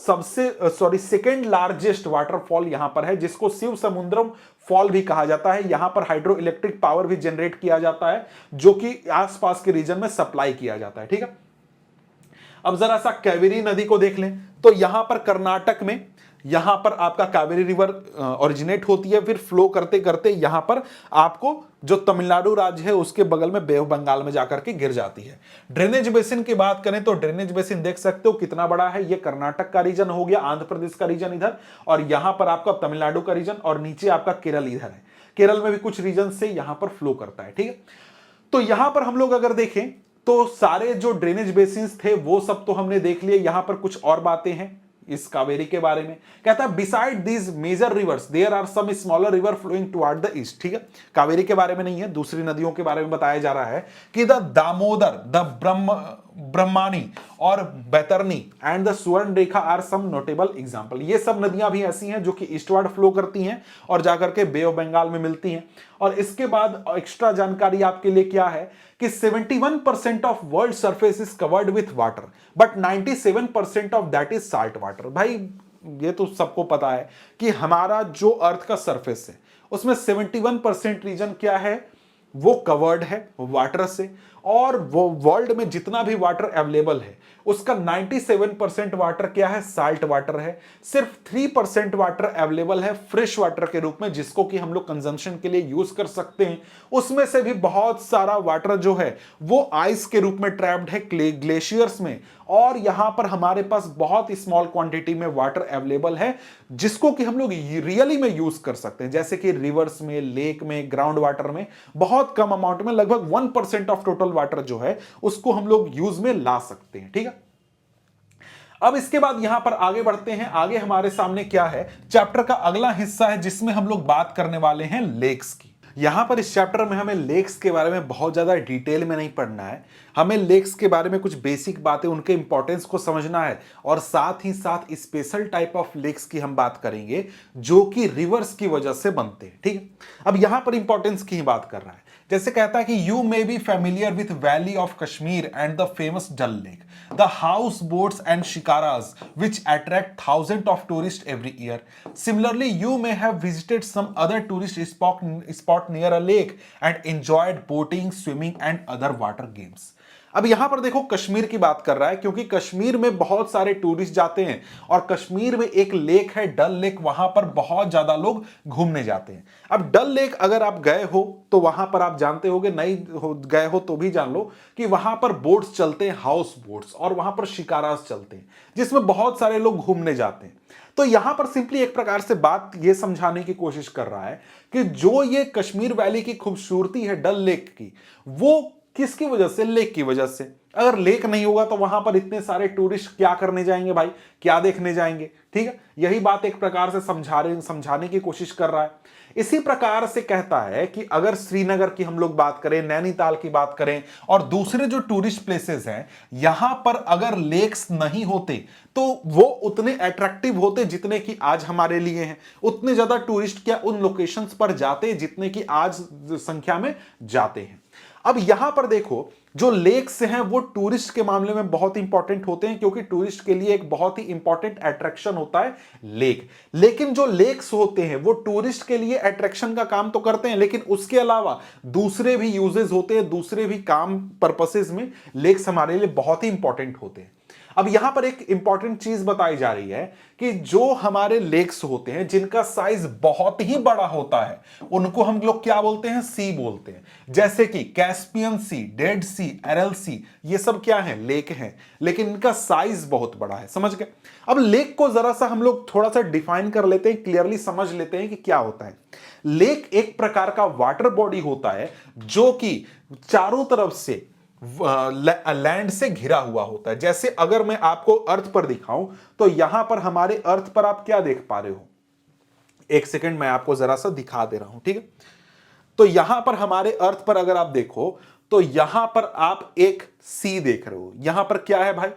सेकेंड लार्जेस्ट वाटरफॉल यहां पर है, जिसको शिव समुद्रम फॉल भी कहा जाता है। यहां पर हाइड्रो इलेक्ट्रिक पावर भी जनरेट किया जाता है, जो कि आसपास के रीजन में सप्लाई किया जाता है, ठीक है। अब जरा सा कावेरी नदी को देख लें, तो यहां पर कर्नाटक में यहां पर आपका कावेरी रिवर ओरिजिनेट होती है, फिर फ्लो करते करते यहां पर आपको जो तमिलनाडु राज्य है उसके बगल में बे ऑफ बंगाल में जाकर के गिर जाती है। ड्रेनेज बेसिन की बात करें तो ड्रेनेज बेसिन देख सकते हो कितना बड़ा है। ये कर्नाटक का रीजन हो गया, आंध्र प्रदेश का रीजन इधर, और यहां पर आपका तमिलनाडु का रीजन, और नीचे आपका केरल इधर है। केरल में भी कुछ रीजन से यहां पर फ्लो करता है, ठीक है। तो यहां पर हम लोग अगर देखें तो सारे जो ड्रेनेज बेसिन्स थे वो सब तो हमने देख लिए। यहां पर कुछ और बातें हैं इस कावेरी के बारे में। कहता है beside these major rivers there are some smaller river flowing toward the east, ठीक है। कावेरी के बारे में नहीं है, दूसरी नदियों के बारे में बताया जा रहा है कि द दामोदर, द ब्रह्मानी और बैतरनी एंड द सुवर्ण रेखा आर सम नोटेबल एग्जांपल। ये सब नदियां भी ऐसी हैं जो कि ईस्टवर्ड फ्लो करती हैं और जाकर के बे ऑफ बंगाल में मिलती हैं। और इसके बाद एक्स्ट्रा जानकारी आपके लिए क्या है कि 71% of world surface is covered with water, but 97% of that is salt water. भाई ये तो सबको पता है कि हमारा जो अर्थ का सरफेस है उसमें 71% रीजन क्या है, वो कवर्ड है वाटर से, और वो वर्ल्ड में जितना भी वाटर अवेलेबल है उसका 97% वाटर क्या है, साल्ट वाटर है। सिर्फ 3% वाटर अवेलेबल है फ्रेश वाटर के रूप में, जिसको कि हम लोग कंजम्पशन के लिए यूज कर सकते हैं। उसमें से भी बहुत सारा वाटर जो है वो आइस के रूप में ट्रैप्ड है ग्लेशियर्स में, और यहां पर हमारे पास बहुत स्मॉल क्वांटिटी में वाटर अवेलेबल है जिसको कि हम लोग रियली में यूज कर सकते हैं, जैसे कि रिवर्स में, लेक में, ग्राउंड वाटर में, बहुत कम अमाउंट में, लगभग 1% ऑफ टोटल वाटर जो है उसको हम लोग यूज में ला सकते हैं, ठीक है। अब इसके बाद यहां पर आगे बढ़ते हैं। आगे हमारे सामने क्या है, चैप्टर का अगला हिस्सा है जिसमें हम लोग बात करने वाले हैं लेक्स की। यहां पर इस चैप्टर में हमें लेक्स के बारे में बहुत ज्यादा डिटेल में नहीं पढ़ना है, हमें लेक्स के बारे में कुछ बेसिक बातें, उनके इंपॉर्टेंस को समझना है, और साथ ही साथ स्पेशल टाइप ऑफ लेक्स की हम बात करेंगे जो कि रिवर्स की वजह से बनते हैं, ठीक है। अब यहां पर इंपॉर्टेंस की बात कर रहा है, जैसे कहता है कि you may be familiar with valley of Kashmir and the famous Dal lake, the house boats and shikaras which attract thousand of tourist every year. Similarly you may have visited some other tourist spot near a lake and enjoyed boating, swimming and other water games. अब यहां पर देखो कश्मीर की बात कर रहा है, क्योंकि कश्मीर में बहुत सारे टूरिस्ट जाते हैं, और कश्मीर में एक लेक है डल लेक, वहां पर बहुत ज्यादा लोग घूमने जाते हैं। अब डल लेक अगर आप गए हो तो वहां पर आप जानते होगे, नहीं गए हो तो भी जान लो कि वहां पर बोट्स चलते हैं, हाउस बोट्स, और वहां पर शिकारास चलते हैं जिसमें बहुत सारे लोग घूमने जाते हैं। तो यहां पर सिंपली एक प्रकार से बात यह समझाने की कोशिश कर रहा है कि जो ये कश्मीर वैली की खूबसूरती है डल लेक की, वो किसकी वजह से, लेक की वजह से। अगर लेक नहीं होगा तो वहां पर इतने सारे टूरिस्ट क्या करने जाएंगे भाई, क्या देखने जाएंगे, ठीक है। यही बात एक प्रकार से समझाने की कोशिश कर रहा है। इसी प्रकार से कहता है कि अगर श्रीनगर की हम लोग बात करें, नैनीताल की बात करें, और दूसरे जो टूरिस्ट प्लेसेस हैं, यहां पर अगर लेक्स नहीं होते तो वो उतने अट्रैक्टिव होते जितने कि आज हमारे लिए हैं। उतने ज्यादा टूरिस्ट क्या उन लोकेशंस पर जाते जितने कि आज संख्या में जाते हैं। अब यहां पर देखो जो लेक्स हैं वो टूरिस्ट के मामले में बहुत इंपॉर्टेंट होते हैं, क्योंकि टूरिस्ट के लिए एक बहुत ही इंपॉर्टेंट अट्रैक्शन होता है लेक। लेकिन जो लेक्स होते हैं वो टूरिस्ट के लिए अट्रैक्शन का काम तो करते हैं, लेकिन उसके अलावा दूसरे भी यूजेस होते हैं, दूसरे भी काम पर्पसेस में लेक्स हमारे लिए बहुत ही इंपॉर्टेंट होते हैं। अब यहां पर एक इंपॉर्टेंट चीज बताई जा रही है कि जो हमारे लेक्स होते हैं जिनका साइज बहुत ही बड़ा होता है, उनको हम लोग क्या बोलते हैं, सी बोलते हैं। जैसे कि कैस्पियन सी, डेड सी, एरल सी, ये सब क्या है, लेक हैं, लेकिन इनका साइज बहुत बड़ा है, समझ गए। अब लेक को जरा सा हम लोग थोड़ा सा डिफाइन कर लेते हैं, क्लियरली समझ लेते हैं कि क्या होता है। लेक एक प्रकार का वाटर बॉडी होता है जो कि चारों तरफ से लैंड से घिरा हुआ होता है। जैसे अगर मैं आपको अर्थ पर दिखाऊं तो यहां पर हमारे अर्थ पर आप क्या देख पा रहे हो, एक सेकंड मैं आपको जरा सा दिखा दे रहा हूं, ठीक है। तो यहां पर हमारे अर्थ पर अगर आप देखो तो यहां पर आप एक सी देख रहे हो। यहां पर क्या है भाई,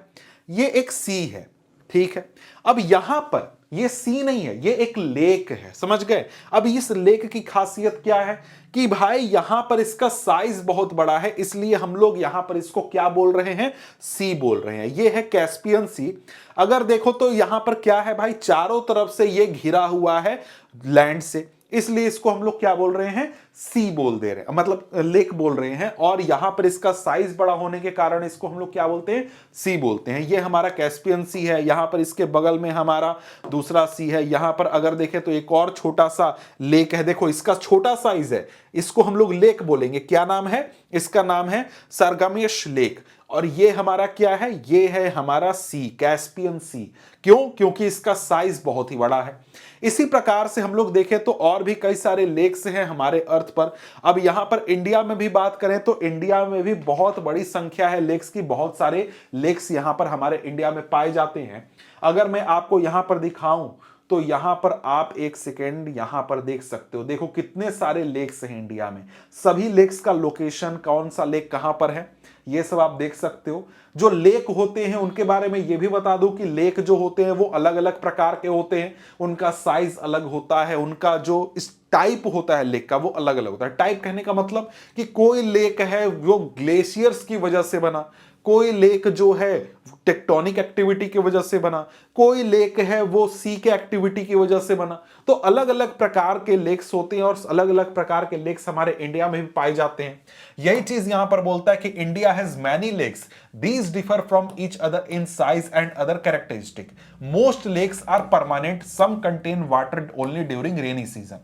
ये एक सी है, ठीक है। अब यहां पर ये सी नहीं है, ये एक लेक है, समझ गए। अब इस लेक की खासियत क्या है कि भाई यहां पर इसका साइज बहुत बड़ा है, इसलिए हम लोग यहां पर इसको क्या बोल रहे हैं, सी बोल रहे हैं। ये है कैस्पियन सी। अगर देखो तो यहां पर क्या है भाई, चारों तरफ से ये घिरा हुआ है लैंड से, इसलिए इसको हम लोग क्या बोल रहे हैं, सी बोल दे रहे हैं, मतलब लेक बोल रहे हैं। और यहां पर इसका साइज बड़ा होने के कारण इसको हम लोग क्या बोलते हैं, सी बोलते हैं। ये हमारा कैस्पियन सी है, यहां पर इसके बगल में हमारा दूसरा सी है। यहां पर अगर देखें तो एक और छोटा सा लेक है, देखो इसका छोटा साइज है, इसको हम लोग लेक बोलेंगे। क्या नाम है इसका, नाम है सरगमेश लेक। और ये हमारा क्या है, ये है हमारा सी, कैस्पियन सी। क्यों, क्योंकि इसका साइज बहुत ही बड़ा है। इसी प्रकार से हम लोग देखें तो और भी कई सारे लेक्स हैं हमारे अर्थ पर। अब यहां पर इंडिया में भी बात करें तो इंडिया में भी बहुत बड़ी संख्या है लेक्स की, बहुत सारे लेक्स यहां पर हमारे इंडिया में पाए जाते हैं। अगर मैं आपको यहां पर दिखाऊं तो यहां पर आप एक सेकेंड यहां पर देख सकते हो, देखो कितने सारे लेक्स हैं इंडिया में। सभी लेक्स का लोकेशन, कौन सा लेक कहां पर है, ये सब आप देख सकते हो। जो लेक होते हैं उनके बारे में ये भी बता दूं कि लेक जो होते हैं वो अलग अलग प्रकार के होते हैं, उनका साइज अलग होता है, उनका जो इस टाइप होता है लेक का वो अलग अलग होता है। टाइप कहने का मतलब कि कोई लेक है वो ग्लेशियर्स की वजह से बना, कोई लेक जो है टेक्टोनिक एक्टिविटी की वजह से बना, कोई लेक है वो सी के एक्टिविटी की वजह से बना। तो अलग अलग प्रकार के लेक्स होते हैं और अलग अलग प्रकार के लेक्स हमारे इंडिया में भी पाए जाते हैं। यही चीज यहां पर बोलता है कि India has many lakes, these differ from each other in size and other characteristic, most lakes are permanent, some contain water only during rainy season.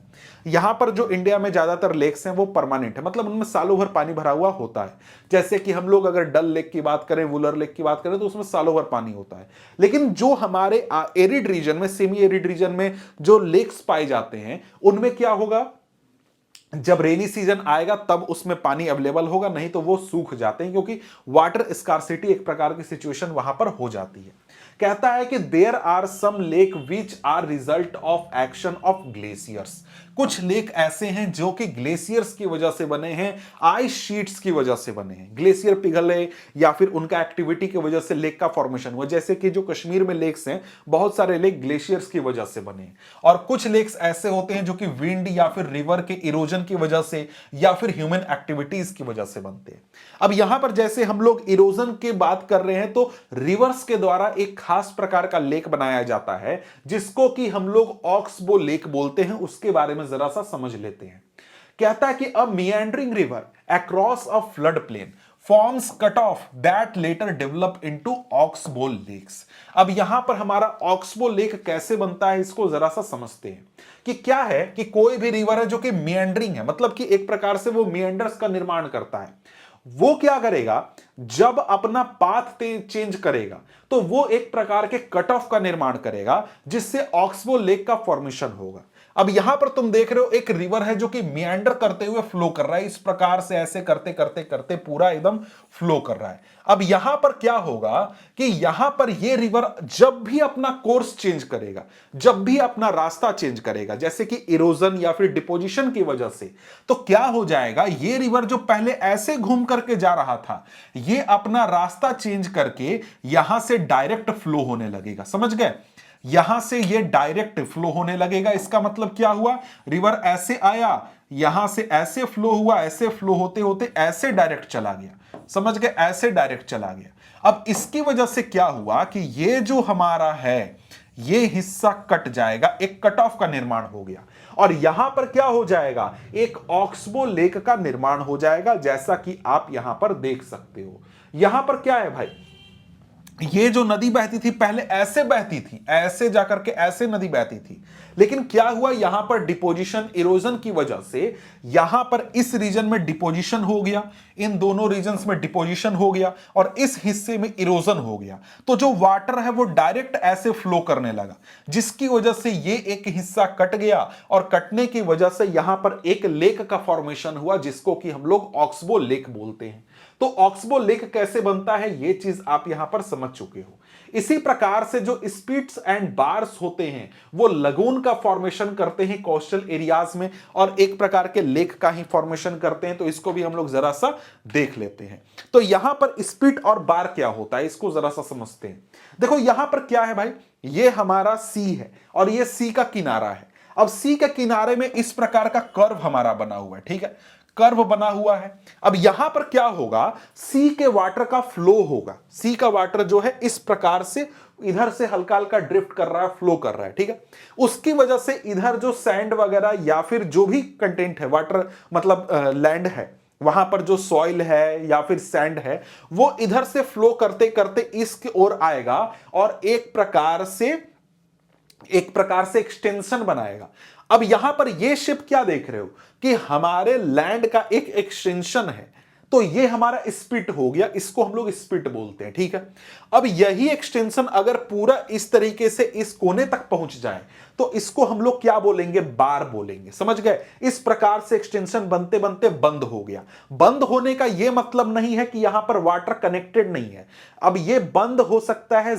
यहां पर जो इंडिया में ज्यादातर लेक्स हैं वो परमानेंट है, मतलब उनमें सालों भर पानी भरा हुआ होता है। जैसे कि हम लोग अगर डल लेक की बात करें, वुलर लेक की बात करें तो उसमें सालों भर पानी होता है। लेकिन जो हमारे एरिड रीजन में, सेमी एरिड रीजन में जो लेक्स पाए जाते हैं उनमें क्या होगा, जब रेनी सीजन आएगा तब उसमें पानी अवेलेबल होगा, नहीं तो वो सूख जाते हैं, क्योंकि वाटर स्कार्सिटी एक प्रकार की सिचुएशन वहां पर हो जाती है। कहता है कि there are some lake which are result of action of glaciers, कुछ लेक ऐसे हैं जो कि ग्लेशियर्स की वजह से बने हैं, आइस शीट्स की वजह से बने हैं। ग्लेशियर पिघले या फिर उनका एक्टिविटी की वजह से लेक का फॉर्मेशन हुआ। जैसे कि जो कश्मीर में लेक्स हैं, बहुत सारे लेक ग्लेशियर्स की वजह से बने हैं। और कुछ लेक्स ऐसे होते हैं जो कि विंड या फिर रिवर के इरोजन की वजह से या फिर ह्यूमन एक्टिविटीज की वजह से बनते हैं। अब यहां पर जैसे हम लोग इरोजन की बात कर रहे हैं तो रिवर्स के द्वारा एक खास प्रकार का लेक बनाया जाता है जिसको कि हम लोग ऑक्सबो लेक बोलते हैं। उसके बारे में जरा सा समझ लेते हैं। कहता है कि a meandering river across a flood plain forms cut off that later develop into oxbow lakes. अब यहां पर हमारा ऑक्सबो लेक कैसे बनता है इसको जरा सा समझते हैं कि क्या है कि कोई भी रिवर है जो कि मिएंडरिंग है, मतलब कि एक प्रकार से वो मिएंडर्स का निर्माण करता है। वो क्या करेगा, जब अपना पाथ चेंज करेगा तो वो एक प्रकार के कट ऑफ का निर्माण करेगा जिससे ऑक्सबो लेक का फॉर्मेशन होगा। अब यहां पर तुम देख रहे हो एक रिवर है जो कि मिएंडर करते हुए फ्लो कर रहा है, इस प्रकार से ऐसे करते करते करते पूरा एकदम फ्लो कर रहा है। अब यहां पर क्या होगा कि यहां पर ये रिवर जब भी अपना कोर्स चेंज करेगा, जब भी अपना रास्ता चेंज करेगा, जैसे कि इरोजन या फिर डिपोजिशन की वजह से, तो क्या हो जाएगा, ये रिवर जो पहले ऐसे घूम करके जा रहा था ये अपना रास्ता चेंज करके यहां से डायरेक्ट फ्लो होने लगेगा। समझ गए, यहां से ये डायरेक्ट फ्लो होने लगेगा। इसका मतलब क्या हुआ, रिवर ऐसे आया, यहां से ऐसे फ्लो हुआ, ऐसे फ्लो होते होते ऐसे डायरेक्ट चला गया। समझ गए, ऐसे डायरेक्ट चला गया। अब इसकी वजह से क्या हुआ कि ये जो हमारा है ये हिस्सा कट जाएगा, एक कट ऑफ का निर्माण हो गया और यहां पर क्या हो जाएगा, एक ऑक्सबो लेक का निर्माण हो जाएगा, जैसा कि आप यहां पर देख सकते हो। यहां पर क्या है भाई, ये जो नदी बहती थी पहले ऐसे बहती थी, ऐसे जाकर के ऐसे नदी बहती थी, लेकिन क्या हुआ यहां पर डिपोजिशन, इरोजन की वजह से यहां पर इस रीजन में डिपोजिशन हो गया, इन दोनों रीजन्स में डिपोजिशन हो गया और इस हिस्से में इरोजन हो गया। तो जो वाटर है वो डायरेक्ट ऐसे फ्लो करने लगा, जिसकी वजह से ये एक हिस्सा कट गया और कटने की वजह से यहां पर एक लेक का फॉर्मेशन हुआ जिसको कि हम लोग ऑक्सबो लेक बोलते हैं। तो ऑक्सबो लेक कैसे बनता है ये चीज आप यहां पर समझ चुके हो। इसी प्रकार से जो स्पिट्स एंड बार्स होते हैं वो लगून का फॉर्मेशन करते हैं कोस्टल एरियाज में, और एक प्रकार के लेक का ही फॉर्मेशन करते हैं। तो इसको भी हम लोग जरा सा देख लेते हैं। तो यहां पर स्पिट और बार क्या होता है इसको जरा सा समझते हैं। देखो यहां पर क्या है भाई, ये हमारा सी है और ये सी का किनारा है। अब सी के किनारे में इस प्रकार का कर्व हमारा बना हुआ है, ठीक है, कर्व बना हुआ है। अब यहां पर क्या होगा, सी के वाटर का फ्लो होगा। सी का वाटर जो है इस प्रकार से इधर से हल्का हल्का ड्रिफ्ट कर रहा है, फ्लो कर रहा है, ठीक है। उसकी वजह से इधर जो सैंड वगैरह या फिर जो भी कंटेंट है, वाटर मतलब लैंड है, वहां पर जो सॉइल है या फिर सैंड है, वो इधर से फ्लो करते करते इसकी ओर आएगा और एक प्रकार से एक्सटेंशन बनाएगा। अब यहां पर ये शिप क्या देख रहे हो कि हमारे लैंड का एक एक्सटेंशन है, तो ये हमारा स्पिट हो गया, इसको हम लोग स्पिट बोलते हैं, ठीक है। अब यही एक्सटेंशन अगर पूरा इस तरीके से इस कोने तक पहुंच जाए तो इसको हम लोग क्या बोलेंगे, बार बोलेंगे, समझ गए। इस प्रकार से एक्सटेंशन बनते बनते बंद हो गया। बंद होने का यह मतलब नहीं है कि यहां पर वाटर कनेक्टेड नहीं है। अब यह बंद हो सकता है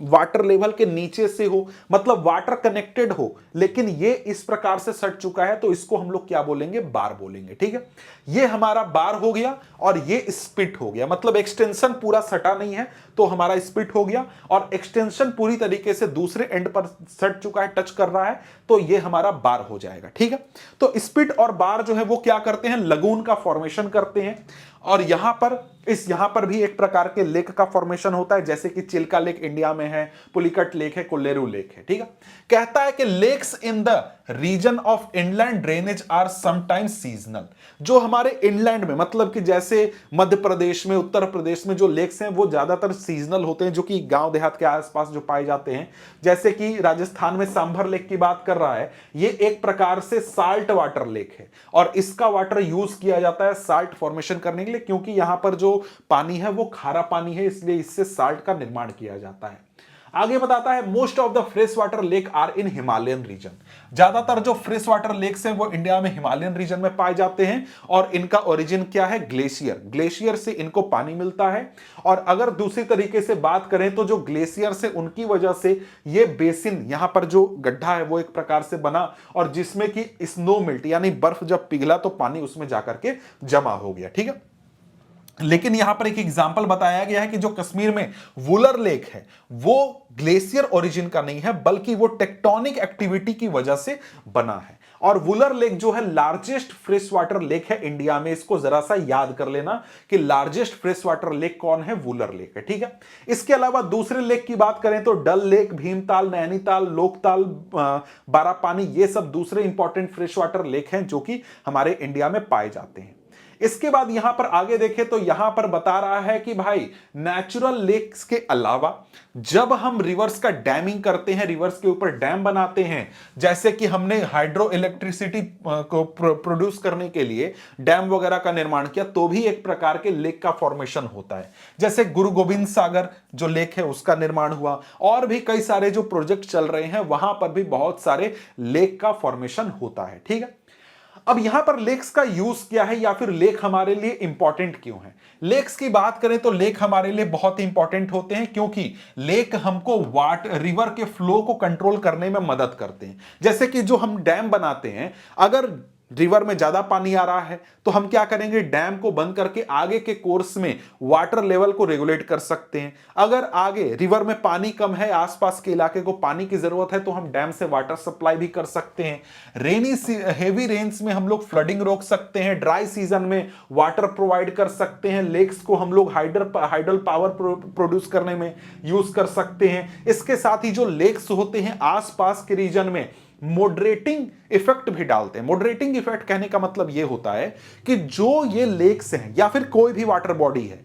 वाटर लेवल के नीचे से हो, मतलब वाटर कनेक्टेड हो, लेकिन यह इस प्रकार से सट चुका है, तो इसको हम लोग क्या बोलेंगे, बार बोलेंगे, ठीक है। यह हमारा बार हो गया और यह स्पिट हो गया, मतलब एक्सटेंशन पूरा सटा नहीं है तो हमारा स्पिट हो गया, और एक्सटेंशन पूरी तरीके से दूसरे एंड पर सट चुका है, टच कर रहा है, तो ये हमारा बार हो जाएगा, ठीक है। तो स्पिट और बार जो है वो क्या करते हैं, लगून का फॉर्मेशन करते हैं। और यहां पर भी एक प्रकार के लेक का फॉर्मेशन होता है, जैसे कि चिल्का लेक इंडिया में है, पुलिकट लेक है, कोल्लेरू लेक है, ठीक है। कहता है कि lakes in the region of inland drainage are sometimes seasonal. जो हमारे इनलैंड में, मतलब कि जैसे मध्य प्रदेश में, उत्तर प्रदेश में जो लेक्स हैं वो ज्यादातर सीजनल होते हैं, जो कि गांव देहात के आसपास जो पाए जाते हैं। जैसे कि राजस्थान में सांभर लेक की बात कर रहा है, ये एक प्रकार से साल्ट वाटर लेक है और इसका वाटर यूज किया जाता है साल्ट फॉर्मेशन करने के लिए, क्योंकि यहां पर जो पानी है वो खारा पानी है, इसलिए इससे साल्ट का निर्माण किया जाता है। आगे बताता है most of the fresh water lake are in Himalayan region. ज्यादातर जो फ्रेश वाटर लेक्स हैं वो इंडिया में हिमालयन रीजन में पाए जाते हैं, और इनका ओरिजिन क्या है, ग्लेशियर। ग्लेशियर से इनको पानी मिलता है। और अगर दूसरी तरीके से बात करें तो जो ग्लेशियर से, उनकी वजह से ये बेसिन, यहां पर जो गड्ढा है वो एक प्रकार से बना, और जिसमें कि स्नो मिल्ट यानी बर्फ जब पिघला तो पानी उसमें जाकर के जमा हो गया, ठीक है। लेकिन यहां पर एक एग्जाम्पल बताया गया है कि जो कश्मीर में वुलर लेक है वो ग्लेशियर ओरिजिन का नहीं है, बल्कि वो टेक्टोनिक एक्टिविटी की वजह से बना है। और वुलर लेक जो है लार्जेस्ट फ्रेश वाटर लेक है इंडिया में। इसको जरा सा याद कर लेना कि लार्जेस्ट फ्रेश वाटर लेक कौन है, वुलर लेक है, ठीक है। इसके अलावा दूसरे लेक की बात करें तो डल लेक, भीमताल, नैनीताल, लोकताल, बारापानी, ये सब दूसरे इंपॉर्टेंट फ्रेश वाटर लेक हैं जो कि हमारे इंडिया में पाए जाते हैं। इसके बाद यहां पर आगे देखें तो यहां पर बता रहा है कि भाई नेचुरल लेक्स के अलावा जब हम रिवर्स का डैमिंग करते हैं, रिवर्स के ऊपर डैम बनाते हैं, जैसे कि हमने हाइड्रो इलेक्ट्रिसिटी को प्रोड्यूस करने के लिए डैम वगैरह का निर्माण किया, तो भी एक प्रकार के लेक का फॉर्मेशन होता है। जैसे गुरु गोविंद सागर जो लेक है उसका निर्माण हुआ, और भी कई सारे जो प्रोजेक्ट चल रहे हैं वहां पर भी बहुत सारे लेक का फॉर्मेशन होता है, ठीक है। अब यहां पर लेक्स का यूज क्या है, या फिर लेक हमारे लिए इंपॉर्टेंट क्यों है। लेक्स की बात करें तो लेक हमारे लिए बहुत इंपॉर्टेंट होते हैं, क्योंकि लेक हमको रिवर के फ्लो को कंट्रोल करने में मदद करते हैं। जैसे कि जो हम डैम बनाते हैं, अगर रिवर में ज्यादा पानी आ रहा है तो हम क्या करेंगे, डैम को बंद करके आगे के कोर्स में वाटर लेवल को रेगुलेट कर सकते हैं। अगर आगे रिवर में पानी कम है, आसपास के इलाके को पानी की जरूरत है, तो हम डैम से वाटर सप्लाई भी कर सकते हैं। हेवी रेन्स में हम लोग फ्लडिंग रोक सकते हैं, ड्राई सीजन में वाटर प्रोवाइड कर सकते हैं। लेक्स को हम लोग हाइडल पावर प्रोड्यूस करने में यूज कर सकते हैं। इसके साथ ही जो लेक्स होते हैं आसपास के रीजन में मॉडरेटिंग इफेक्ट भी डालते हैं। मॉडरेटिंग इफेक्ट कहने का मतलब यह होता है कि जो ये लेक्स हैं या फिर कोई भी वाटर बॉडी है,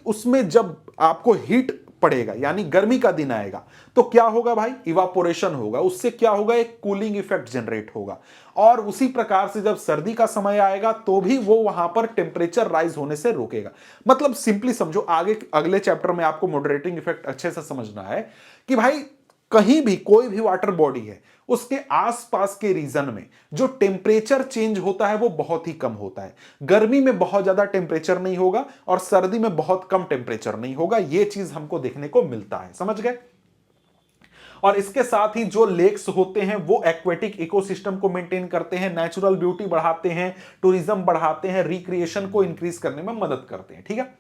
उसमें जब आपको हीट पड़ेगा यानी गर्मी का दिन आएगा तो क्या होगा भाई, इवापोरेशन होगा। उससे क्या होगा, एक कूलिंग इफेक्ट जनरेट होगा। और उसी प्रकार से जब सर्दी का समय आएगा तो भी वो वहां पर टेम्परेचर राइज होने से रोकेगा। मतलब सिंपली समझो, आगे अगले चैप्टर में आपको मॉडरेटिंग इफेक्ट अच्छे से समझना है कि भाई कहीं भी कोई भी वाटर बॉडी है उसके आसपास के रीजन में जो टेम्परेचर चेंज होता है वो बहुत ही कम होता है। गर्मी में बहुत ज्यादा टेम्परेचर नहीं होगा और सर्दी में बहुत कम टेम्परेचर नहीं होगा, ये चीज हमको देखने को मिलता है। समझ गए? और इसके साथ ही जो लेक्स होते हैं वो एक्वेटिक इकोसिस्टम को मेंटेन करते हैं, नेचुरल ब्यूटी बढ़ाते हैं, टूरिज्म बढ़ाते हैं, रिक्रिएशन को इंक्रीज करने में मदद करते हैं। ठीक है,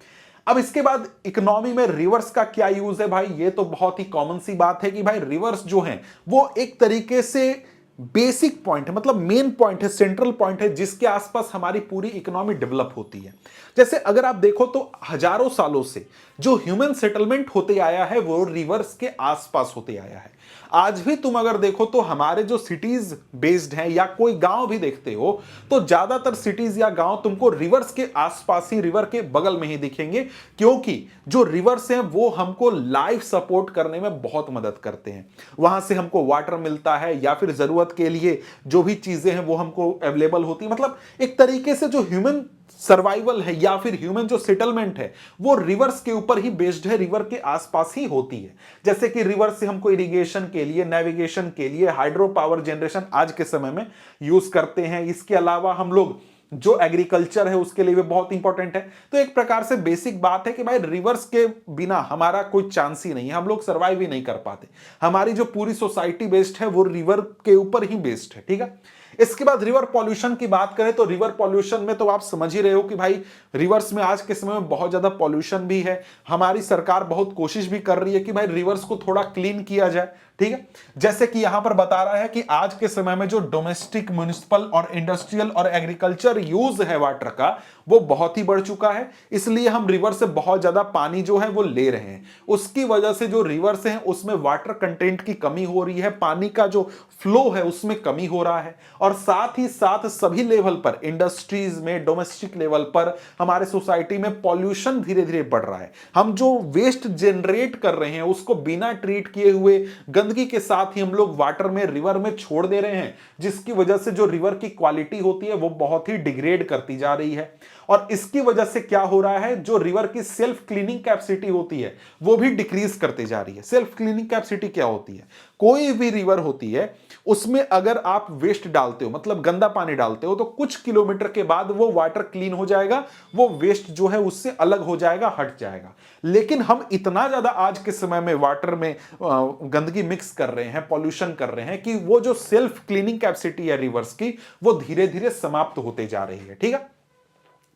अब इसके बाद इकोनॉमी में रिवर्स का क्या यूज है भाई? ये तो बहुत ही कॉमन सी बात है कि भाई रिवर्स जो है वो एक तरीके से बेसिक पॉइंट है, मतलब मेन पॉइंट है, सेंट्रल पॉइंट है, जिसके आसपास हमारी पूरी इकोनॉमी डेवलप होती है। जैसे अगर आप देखो तो हजारों सालों से जो ह्यूमन सेटलमेंट होते आया है वो रिवर्स के आसपास होते आया है। आज भी तुम अगर देखो तो हमारे जो सिटीज बेस्ड हैं या कोई गांव भी देखते हो तो ज्यादातर सिटीज या गांव तुमको रिवर्स के आसपास ही, रिवर के बगल में ही दिखेंगे, क्योंकि जो रिवर्स हैं वो हमको लाइफ सपोर्ट करने में बहुत मदद करते हैं। वहां से हमको वाटर मिलता है या फिर जरूरत के लिए जो भी चीजें हैं वो हमको अवेलेबल होती है। मतलब एक तरीके से जो ह्यूमन सर्वाइवल है या फिर ह्यूमन जो सेटलमेंट है वो रिवर्स के ऊपर ही बेस्ड है, रिवर के आसपास ही होती है। जैसे कि रिवर से हमको इरिगेशन के लिए, नेविगेशन के लिए, हाइड्रो पावर जनरेशन आज के समय में यूज करते हैं। इसके अलावा हम लोग जो एग्रीकल्चर है उसके लिए भी बहुत इंपॉर्टेंट है। तो एक प्रकार से बेसिक बात है कि भाई रिवर्स के बिना हमारा कोई चांस ही नहीं है, हम लोग सर्वाइव ही नहीं कर पाते। हमारी जो पूरी सोसाइटी बेस्ड है वो रिवर के ऊपर ही बेस्ड है। ठीक है, इसके बाद रिवर पॉल्यूशन की बात करें तो रिवर पॉल्यूशन में तो आप समझ ही रहे हो कि भाई रिवर्स में आज के समय में बहुत ज्यादा पॉल्यूशन भी है। हमारी सरकार बहुत कोशिश भी कर रही है कि भाई रिवर्स को थोड़ा क्लीन किया जाए। ठीक है, जैसे कि यहां पर बता रहा है कि आज के समय में जो डोमेस्टिक, म्युनिसिपल और इंडस्ट्रियल और एग्रीकल्चर यूज है वाटर का वो बहुत ही बढ़ चुका है, इसलिए हम रिवर से बहुत ज्यादा पानी जो है वो ले रहे हैं। उसकी वजह से जो रिवर्स हैं उसमें वाटर कंटेंट की कमी हो रही है, पानी का जो फ्लो है उसमें कमी हो रहा है। और साथ ही साथ सभी लेवल पर, इंडस्ट्रीज में, डोमेस्टिक लेवल पर हमारे सोसाइटी में पॉल्यूशन धीरे धीरे बढ़ रहा है। हम जो वेस्ट जनरेट कर रहे हैं उसको बिना ट्रीट किए हुए गंदगी के साथ ही हम लोग वाटर में, रिवर में छोड़ दे रहे हैं, जिसकी वजह से जो रिवर की क्वालिटी होती है वो बहुत ही डिग्रेड करती जा रही है। और इसकी वजह से क्या हो रहा है, जो रिवर की सेल्फ क्लीनिंग कैपेसिटी होती है वो भी डिक्रीज करती जा रही है। सेल्फ क्लीनिंग कैपेसिटी क्या होती है? कोई भी रिवर होती है उसमें अगर आप वेस्ट डालते हो, मतलब गंदा पानी डालते हो, तो कुछ किलोमीटर के बाद वो वाटर क्लीन हो जाएगा, वो वेस्ट जो है उससे अलग हो जाएगा, हट जाएगा। लेकिन हम इतना ज्यादा आज के समय में वाटर में गंदगी मिक्स कर रहे हैं, पॉल्यूशन कर रहे हैं कि वो जो सेल्फ क्लीनिंग कैपेसिटी है रिवर्स की वो धीरे धीरे समाप्त होते जा रही है। ठीक है,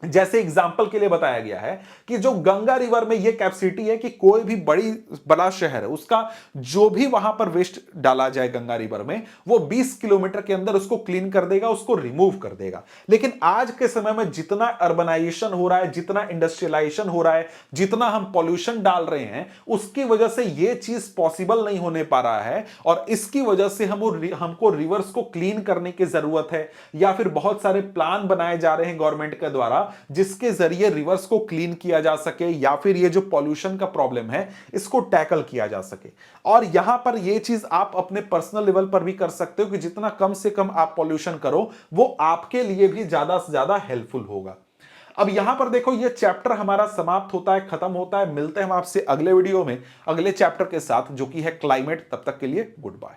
जैसे एग्जाम्पल के लिए बताया गया है कि जो गंगा रिवर में ये कैपेसिटी है कि कोई भी बड़ा शहर है उसका जो भी वहां पर वेस्ट डाला जाए गंगा रिवर में वो 20 किलोमीटर के अंदर उसको क्लीन कर देगा, उसको रिमूव कर देगा। लेकिन आज के समय में जितना अर्बनाइजेशन हो रहा है, जितना इंडस्ट्रियलाइजेशन हो रहा है, जितना हम पॉल्यूशन डाल रहे हैं, उसकी वजह से ये चीज पॉसिबल नहीं होने पा रहा है। और इसकी वजह से हमको रिवर्स को क्लीन करने की जरूरत है, या फिर बहुत सारे प्लान बनाए जा रहे हैं गवर्नमेंट के द्वारा जिसके जरिए रिवर्स को क्लीन किया जा सके, या फिर ये जो पॉल्यूशन का प्रॉब्लम है इसको टैकल किया जा सके। और यहां पर ये चीज आप अपने पर्सनल लेवल पर भी कर सकते हो कि जितना कम से कम आप पॉल्यूशन करो वो आपके लिए भी ज्यादा से ज्यादा हेल्पफुल होगा। अब यहां पर देखो ये चैप्टर हमारा समाप्त होता है, खत्म होता है। मिलते हैं हम आपसे अगले वीडियो में अगले चैप्टर के साथ जो कि है क्लाइमेट। तब तक के लिए गुड बाय।